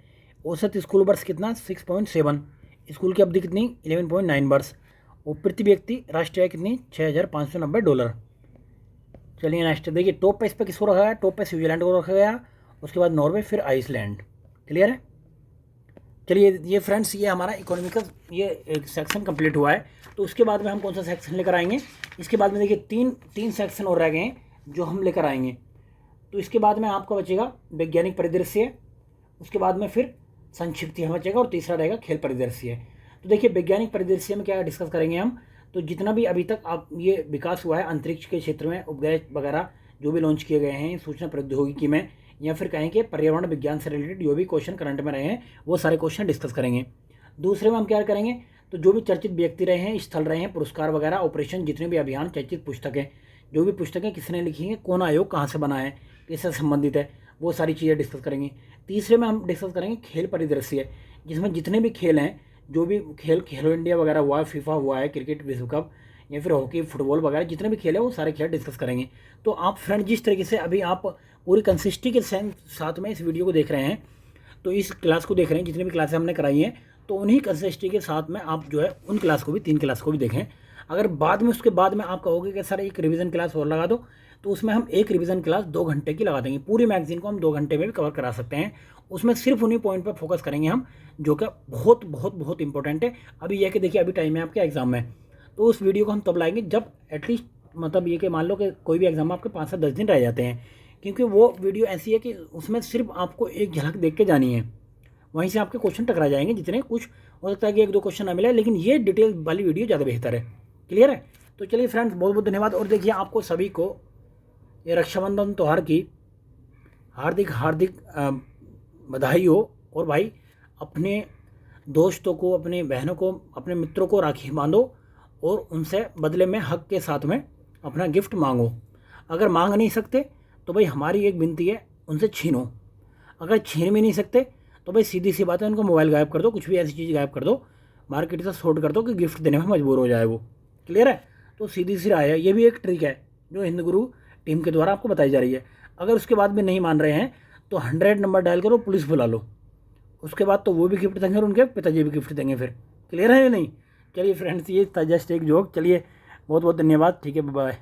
औसत स्कूल वर्ष कितना? 6.7। स्कूल की अवधि कितनी? 11.9 वर्ष। और प्रति व्यक्ति राष्ट्रीय आय कितनी? $6,590। चलिए नेक्स्ट देखिए, टॉप पे इस पर किसको रखा गया? टॉप पे स्विट्जरलैंड को रखा गया, उसके बाद नॉर्वे, फिर आइसलैंड। क्लियर है। चलिए ये फ्रेंड्स, ये हमारा इकोनॉमिकल ये एक सेक्शन कंप्लीट हुआ है। तो उसके बाद में हम कौन सा सेक्शन लेकर आएंगे? इसके बाद में देखिए तीन सेक्शन और रह गए हैं जो हम लेकर आएंगे। तो इसके बाद में आपका बचेगा वैज्ञानिक परिदृश्य, उसके बाद में फिर संक्षिप्त बचेगा, और तीसरा रहेगा खेल परिदृश्य। तो देखिए वैज्ञानिक परिदृश्य में क्या डिस्कस करेंगे हम, तो जितना भी अभी तक आप ये विकास हुआ है अंतरिक्ष के क्षेत्र में, उपग्रह वगैरह जो भी लॉन्च किए गए हैं सूचना प्रौद्योगिकी में, या फिर कहें कि पर्यावरण विज्ञान से रिलेटेड जो भी क्वेश्चन करंट में रहे हैं वो सारे क्वेश्चन डिस्कस करेंगे। दूसरे में हम क्या करेंगे, तो जो भी चर्चित व्यक्ति रहे हैं, स्थल रहे हैं, पुरस्कार वगैरह, ऑपरेशन, जितने भी अभियान, चर्चित पुस्तकें, जो भी पुस्तकें किसने लिखी हैं, कौन आयोग कहाँ से बना है, किससे संबंधित है, वो सारी चीज़ें डिस्कस करेंगे। तीसरे में हम डिस्कस करेंगे खेल परिदृश्य, जिसमें जितने भी खेल हैं, जो भी खेलो इंडिया वगैरह हुआ है, फीफा हुआ है, क्रिकेट विश्व कप, या फिर हॉकी, फुटबॉल वगैरह जितने भी खेल है वो सारे खेल डिस्कस करेंगे। तो आप फ्रेंड जिस तरीके से अभी आप पूरी कंसिस्टी के साथ में इस वीडियो को देख रहे हैं, तो इस क्लास को देख रहे हैं, जितनी भी क्लासें हमने कराई हैं, तो उन्हीं कंसिस्टी के साथ में आप जो है उन क्लास को भी 3 क्लास को भी देखें। अगर बाद में उसके बाद में आप कहोगे कि सर एक रिवीजन क्लास और लगा दो, तो उसमें हम एक रिवीजन क्लास 2 घंटे की लगा देंगे। पूरी मैगजीन को हम 2 घंटे में भी कवर करा सकते हैं। उसमें सिर्फ उन्हीं पॉइंट पर फोकस करेंगे हम, जो कि बहुत बहुत बहुत इंपॉर्टेंट है। अभी यह कि देखिए अभी टाइम है आपके एग्जाम में, तो उस वीडियो को हम तब लाएंगे जब एटलीस्ट मतलब ये कि मान लो कि कोई भी एग्जाम आपके 5 से 10 दिन रह जाते हैं, क्योंकि वो वीडियो ऐसी है कि उसमें सिर्फ आपको एक झलक देख के जानी है, वहीं से आपके क्वेश्चन टकरा जाएंगे। जितने कुछ हो सकता है कि 1-2 क्वेश्चन ना मिले, लेकिन ये डिटेल वाली वीडियो ज़्यादा बेहतर है। क्लियर है। तो चलिए फ्रेंड्स, बहुत बहुत धन्यवाद। और देखिए आपको सभी को ये रक्षाबंधन त्यौहार की हार्दिक हार्दिक बधाई हो। और भाई अपने दोस्तों को, अपने बहनों को, अपने मित्रों को राखी बांधो और उनसे बदले में हक के साथ में अपना गिफ्ट मांगो। अगर मांग नहीं सकते तो भाई हमारी एक विनती है, उनसे छीनो। अगर छीन भी नहीं सकते तो भाई सीधी सी बात है, उनको मोबाइल गायब कर दो, कुछ भी ऐसी चीज़ गायब कर दो, मार्केट से शॉर्ट कर दो कि गिफ्ट देने में मजबूर हो जाए वो। क्लियर है। तो सीधी सी राय है, ये भी एक ट्रिक है जो हिंदू गुरु टीम के द्वारा आपको बताई जा रही है। अगर उसके बाद भी नहीं मान रहे हैं तो 100 नंबर डायल करो, पुलिस बुला लो, उसके बाद तो वो भी गिफ्ट देंगे और उनके पिताजी भी गिफ्ट देंगे फिर। क्लियर है या नहीं। चलिए फ्रेंड्स, ये था जस्ट एक जोक। चलिए बहुत बहुत धन्यवाद। ठीक है, बाय।